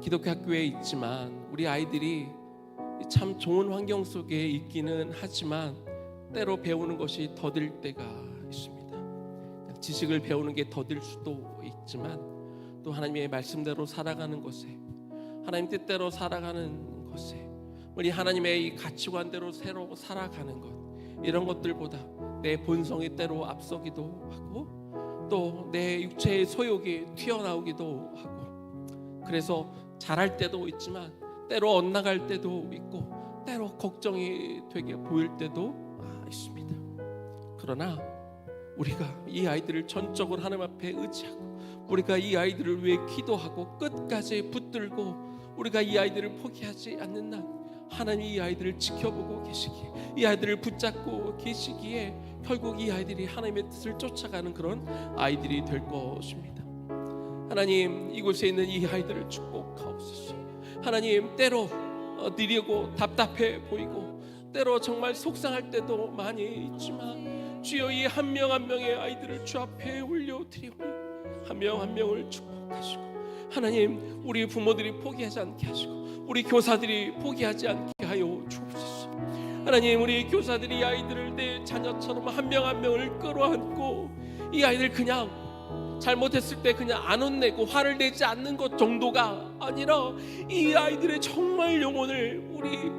기독교 학교에 있지만 우리 아이들이 참 좋은 환경 속에 있기는 하지만 때로 배우는 것이 더딜 때가 있습니다. 지식을 배우는 게 더딜 수도 있지만, 또 하나님의 말씀대로 살아가는 것에, 하나님 뜻대로 살아가는 것에, 우리 하나님의 이 가치관대로 새로 살아가는 것, 이런 것들보다 내 본성이 때로 앞서기도 하고, 또 내 육체의 소욕이 튀어나오기도 하고, 그래서 잘할 때도 있지만 때로 엇나갈 때도 있고, 때로 걱정이 되게 보일 때도 있습니다. 그러나 우리가 이 아이들을 전적으로 하나님 앞에 의지하고, 우리가 이 아이들을 위해 기도하고 끝까지 붙들고 우리가 이 아이들을 포기하지 않는 날, 하나님 이 아이들을 지켜보고 계시기에, 이 아이들을 붙잡고 계시기에 결국 이 아이들이 하나님의 뜻을 쫓아가는 그런 아이들이 될 것입니다. 하나님, 이곳에 있는 이 아이들을 축복하옵소서. 하나님, 때로 느리고 답답해 보이고 때로 정말 속상할 때도 많이 있지만, 주여 이 한 명 한 명의 아이들을 주 앞에 올려드리오니 한 명 한 명을 축복하시고, 하나님 우리 부모들이 포기하지 않게 하시고 우리 교사들이 포기하지 않게 하여 주옵소서. 하나님, 우리 교사들이 이 아이들을 내 자녀처럼 한 명 한 명을 끌어안고, 이 아이들 그냥 잘못했을 때 그냥 안 혼내고 화를 내지 않는 것 정도가 아니라, 이 아이들의 정말 영혼을 우리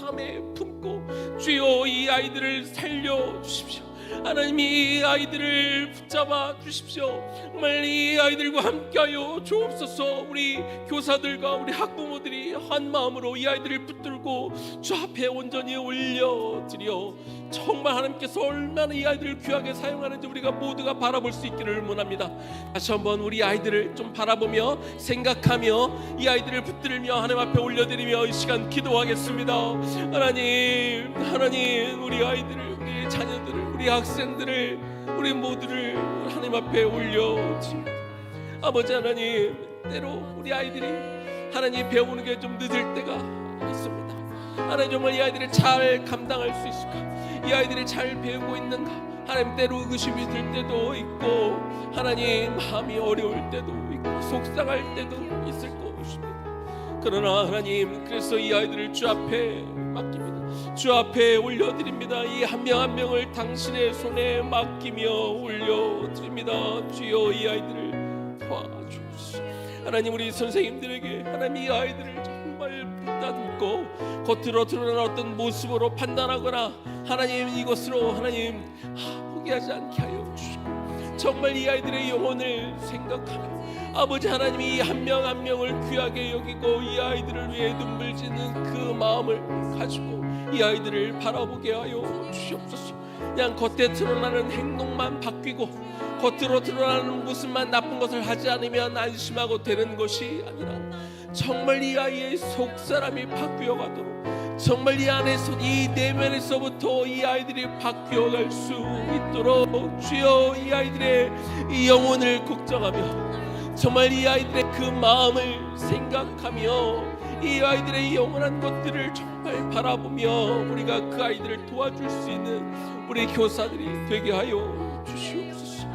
마음에 품고 주여 이 아이들을 살려주십시오. 하나님, 이 아이들을 붙잡아 주십시오. 정말 이 아이들과 함께하여 주옵소서. 우리 교사들과 우리 학부모들이 한 마음으로 이 아이들을 붙들고 주 앞에 온전히 올려드려, 정말 하나님께서 얼마나 이 아이들을 귀하게 사용하는지 우리가 모두가 바라볼 수 있기를 원합니다. 다시 한번 우리 아이들을 좀 바라보며 생각하며 이 아이들을 붙들며 하나님 앞에 올려드리며 이 시간 기도하겠습니다. 하나님 우리 아이들을, 우리 자녀들을, 우리 학생들을, 우리 모두를 하나님 앞에 올려드립니다. 아버지 하나님, 때로 우리 아이들이 하나님 배우는 게 좀 늦을 때가 있습니다. 하나님 정말 이 아이들을 잘 감당할 수 있을까? 이 아이들이 잘 배우고 있는가? 하나님 때로 의구심이 들 때도 있고 하나님 마음이 어려울 때도 있고 속상할 때도 있을 것입니다. 그러나 하나님 그래서 이 아이들을 주 앞에 맡깁니다. 주 앞에 올려드립니다. 이 한 명 한 명을 당신의 손에 맡기며 올려드립니다. 주여 이 아이들을 도와주옵소서. 하나님 우리 선생님들에게 하나님 이 아이들을 정말 붙다듬고 겉으로 드러난 어떤 모습으로 판단하거나 하나님 이것으로 하나님 포기하지 않게 하여 주시고 정말 이 아이들의 영혼을 생각하며 아버지 하나님이 한 명 한 명을 귀하게 여기고 이 아이들을 위해 눈물 짓는 그 마음을 가지고 이 아이들을 바라보게 하여 주시옵소서. 그냥 겉에 드러나는 행동만 바뀌고 겉으로 드러나는 모습만 나쁜 것을 하지 않으면 안심하고 되는 것이 아니라 정말 이 아이의 속사람이 바뀌어 가도록 정말 이 안에서 이 내면에서부터 이 아이들이 바뀌어갈 수 있도록 주여 이 아이들의 이 영혼을 걱정하며 정말 이 아이들의 그 마음을 생각하며 이 아이들의 영원한 것들을 정말 바라보며 우리가 그 아이들을 도와줄 수 있는 우리 교사들이 되게 하여 주시옵소서.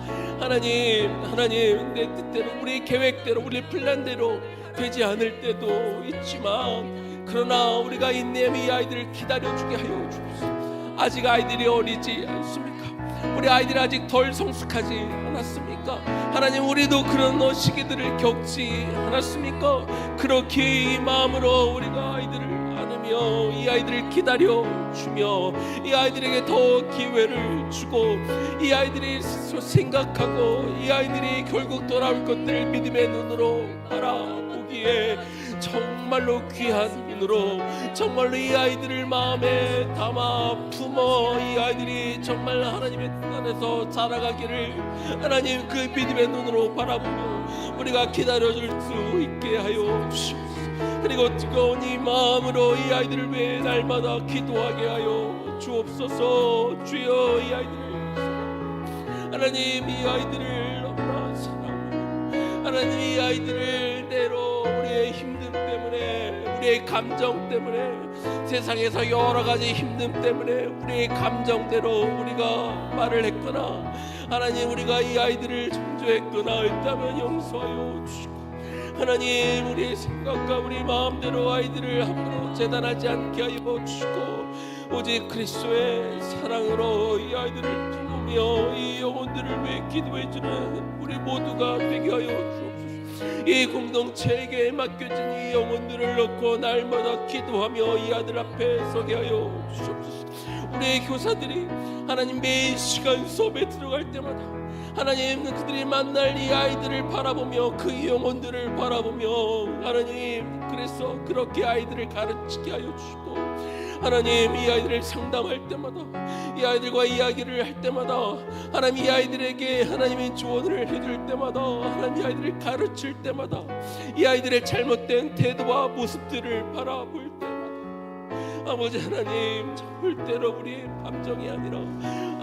하나님 내 뜻대로 우리 계획대로 우리 플랜대로 되지 않을 때도 있지만 그러나 우리가 인내하며 이 아이들을 기다려주게 하여 주옵소서. 아직 아이들이 어리지 않습니까? 우리 아이들이 아직 덜 성숙하지 않았습니까? 하나님 우리도 그런 시기들을 겪지 않았습니까? 그렇게 이 마음으로 우리가 아이들을 안으며 이 아이들을 기다려주며 이 아이들에게 더 기회를 주고 이 아이들이 스스로 생각하고 이 아이들이 결국 돌아올 것들을 믿음의 눈으로 바라보기에 정말로 귀한 눈으로 정말로 이 아이들을 마음에 담아 품어 이 아이들이 정말 하나님의 뜻 안에서 자라가기를 하나님 그 믿음의 눈으로 바라보며 우리가 기다려줄 수 있게 하여 주시옵소서. 그리고 뜨거운 이 마음으로 이 아이들을 위해 날마다 기도하게 하여 주옵소서. 주여 이 아이들을 하나님 이 아이들을 너무나 사랑하고 하나님 이 아이들을 때로 우리의 힘듦 때문에 우리의 감정 때문에 세상에서 여러 가지 힘듦 때문에 우리의 감정대로 우리가 말을 했거나 하나님 우리가 이 아이들을 정죄했거나 했다면 용서하여 주시고 하나님 우리의 생각과 우리 마음대로 아이들을 함부로 재단하지 않게 하여 주시고 오직 그리스도의 사랑으로 이 아이들을 품으며 이 영혼들을 위해 기도해주는 우리 모두가 되게 하여 주옵소서. 이 공동체에게 맡겨진 이 영혼들을 놓고 날마다 기도하며 이 아들 앞에 서게 하여 주옵소서. 우리의 교사들이 하나님 매일 시간 수업에 들어갈 때마다 하나님 그들이 만날 이 아이들을 바라보며 그 영혼들을 바라보며 하나님 그래서 그렇게 아이들을 가르치게 하여 주시고 하나님 이 아이들을 상담할 때마다 이 아이들과 이야기를 할 때마다 하나님 이 아이들에게 하나님의 조언을 해줄 때마다 하나님 이 아이들을 가르칠 때마다 이 아이들의 잘못된 태도와 모습들을 바라볼 때마다 아버지 하나님 절대로 우리의 감정이 아니라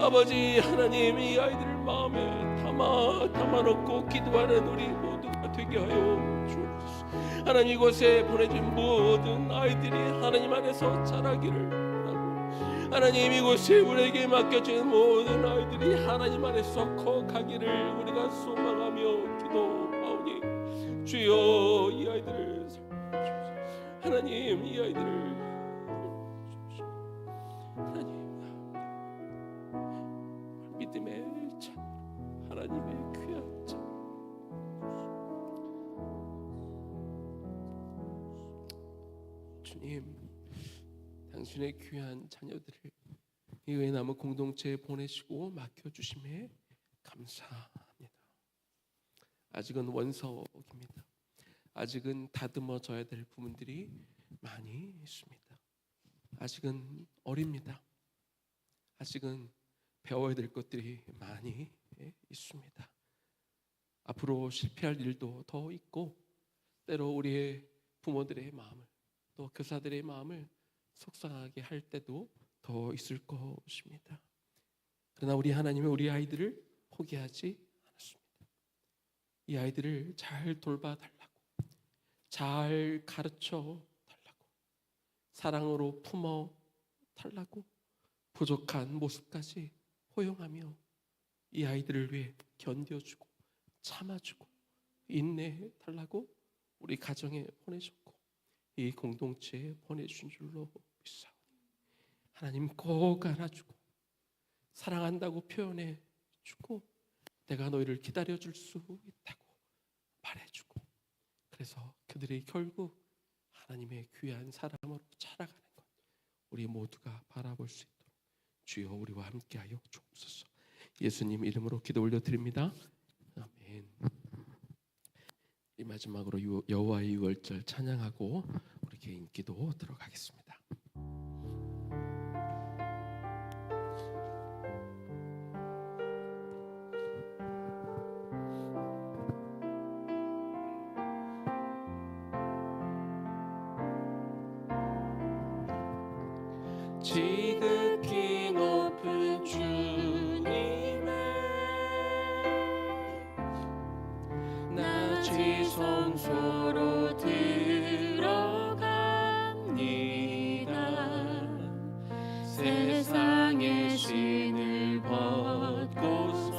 아버지 하나님 이 아이들을 마음에 담아놓고 기도하는 우리 모두가 되게 하여 주옵소서. 하나님 이곳에 보내준 모든 아이들이 하나님 안에서 자라기를 바라고 하나님 이곳에 우리에게 맡겨진 모든 아이들이 하나님 안에서 커가기를 우리가 소망하며 기도하오니 주여 이 아이들을 살려주옵소서. 하나님 이 아이들을 하나님 믿음의 참 하나님의 귀한 참 주님 당신의 귀한 자녀들을 이 외나무 공동체에 보내시고 맡겨주심에 감사합니다. 아직은 원석입니다. 아직은 다듬어져야 될 부분들이 많이 있습니다. 아직은 어립니다. 아직은 배워야 될 것들이 많이 있습니다. 앞으로 실패할 일도 더 있고 때로 우리의 부모들의 마음을 또 교사들의 마음을 속상하게 할 때도 더 있을 것입니다. 그러나 우리 하나님은 우리 아이들을 포기하지 않았습니다. 이 아이들을 잘 돌봐달라고 잘 가르쳐 달라고, 사랑으로 품어 달라고, 부족한 모습까지 포용하며 이 아이들을 위해 견뎌주고 참아주고 인내해 달라고 우리 가정에 보내셨고 이 공동체에 보내준 줄로 믿사오니 하나님 꼭 안아주고 사랑한다고 표현해 주고 내가 너희를 기다려줄 수 있다고 말해주고, 그래서 그들이 결국 하나님의 귀한 사람으로 자라가는 것 우리 모두가 바라볼 수 있도록 주여 우리와 함께하여 주옵소서. 예수님 이름으로 기도 올려드립니다. 아멘. 이 마지막으로 여호와의 유월절 찬양하고 우리 개인 기도 들어가겠습니다. 지극히 높은 주님의 낮이 성소로 들어갑니다. 세상의 신을 벗고서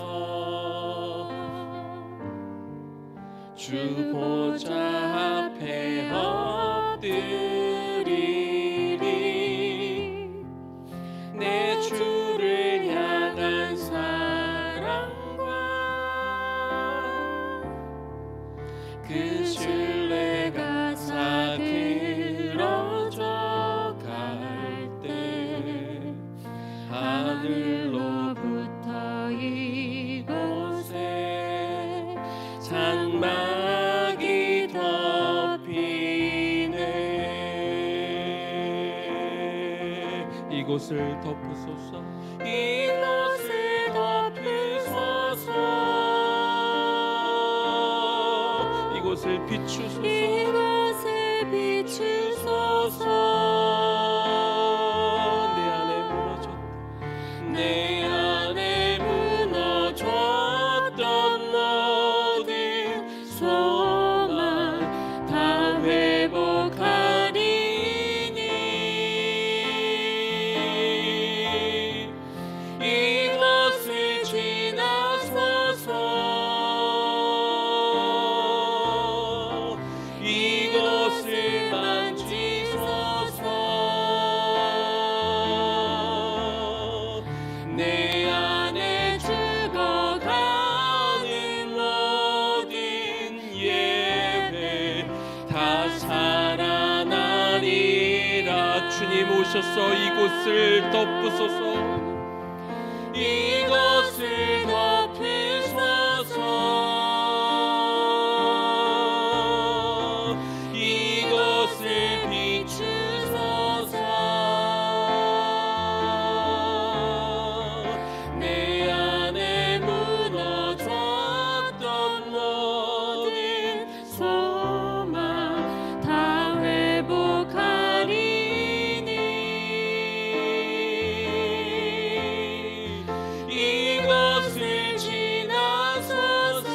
주 보좌 앞에 엎드리리. 내 주를 향한 사랑과 그 신뢰가 사그러져 갈 때 하늘로부터 이곳에 장막이 덮이네. 이곳을 덮으소서. 이곳을 덮으소서. 이곳을 비추소서. 이곳을 비추소서. 내 안에 무너졌다. 내 안에 무너졌던 모든 소망 다 회복하리니. 이곳을 지나소서. 이곳을 만지소서. 내 안에 죽어가는 모든 예배 다 살아나리라. 주님 오셔서 이곳을 덮으소서. 이곳을 덮으소서. 이곳을 비추소서. 내 안에 무너졌던 모든 소망 다 회복하리니. 이곳을 지나소서.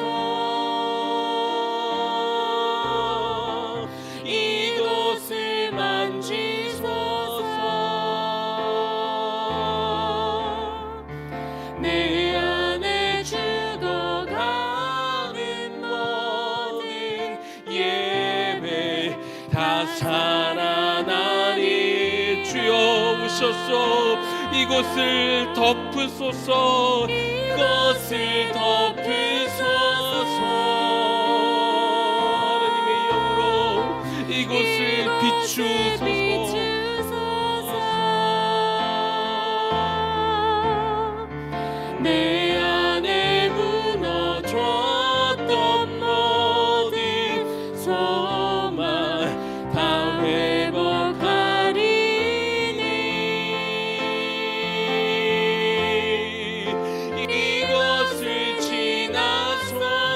이곳을 만지소서. 내 안에 죽어가는 모든 예배 다 살아나리. 주여 오셔서 이곳을 덮으소서. 이곳을 덮으소서. 하나님의 영으로 이곳을 비추소서. 내 안에 무너졌던 모든 소망 다 회복하리니. 이곳을 지나소서.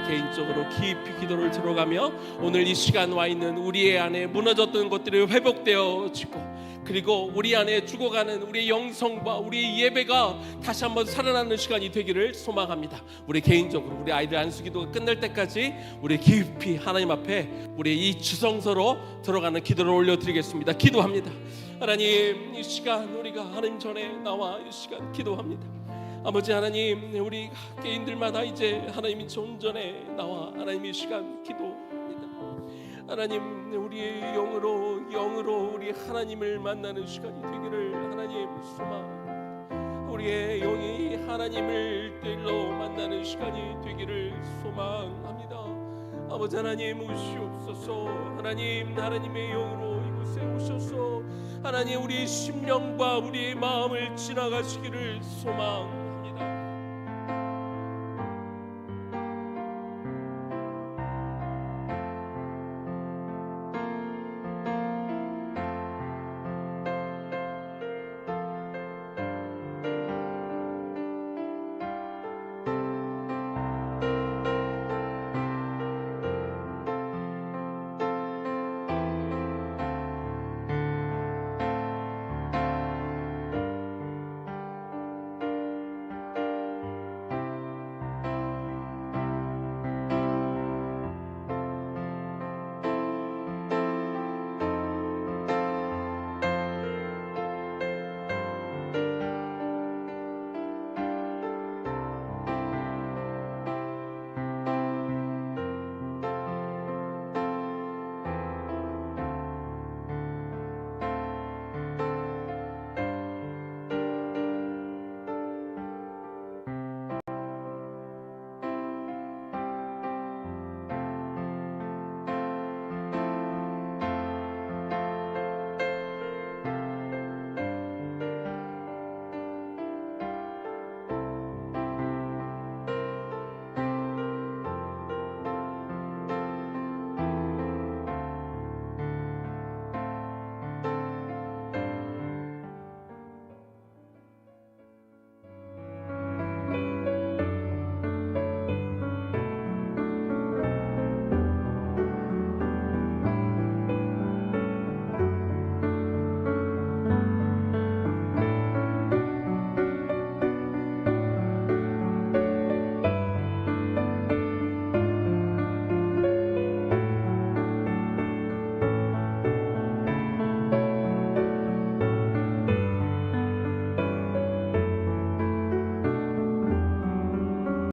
개인적으로 깊이 기도를 들어가며 오늘 이 시간 와 있는 우리의 안에 무너졌던 것들이 회복되어지고, 그리고 우리 안에 죽어가는 우리의 영성과 우리의 예배가 다시 한번 살아나는 시간이 되기를 소망합니다. 우리 개인적으로 우리 아이들 안수기도가 끝날 때까지 우리 깊이 하나님 앞에 우리 이 주성서로 들어가는 기도를 올려드리겠습니다. 기도합니다. 하나님, 이 시간 우리가 하나님 전에 나와 이 시간 기도합니다. 아버지 하나님, 우리 개인들마다 이제 하나님이 존전에 나와 하나님 이 시간 기도합니다. 하나님, 우리의 영으로 우리 하나님을 만나는 시간이 되기를 하나님 소망, 우리의 영이 하나님을 때로 만나는 시간이 되기를 소망합니다. 아버지 하나님, 오시옵소서. 하나님의 영으로 이곳에 오셔서 하나님 우리 심령과 우리의 마음을 지나가시기를 소망.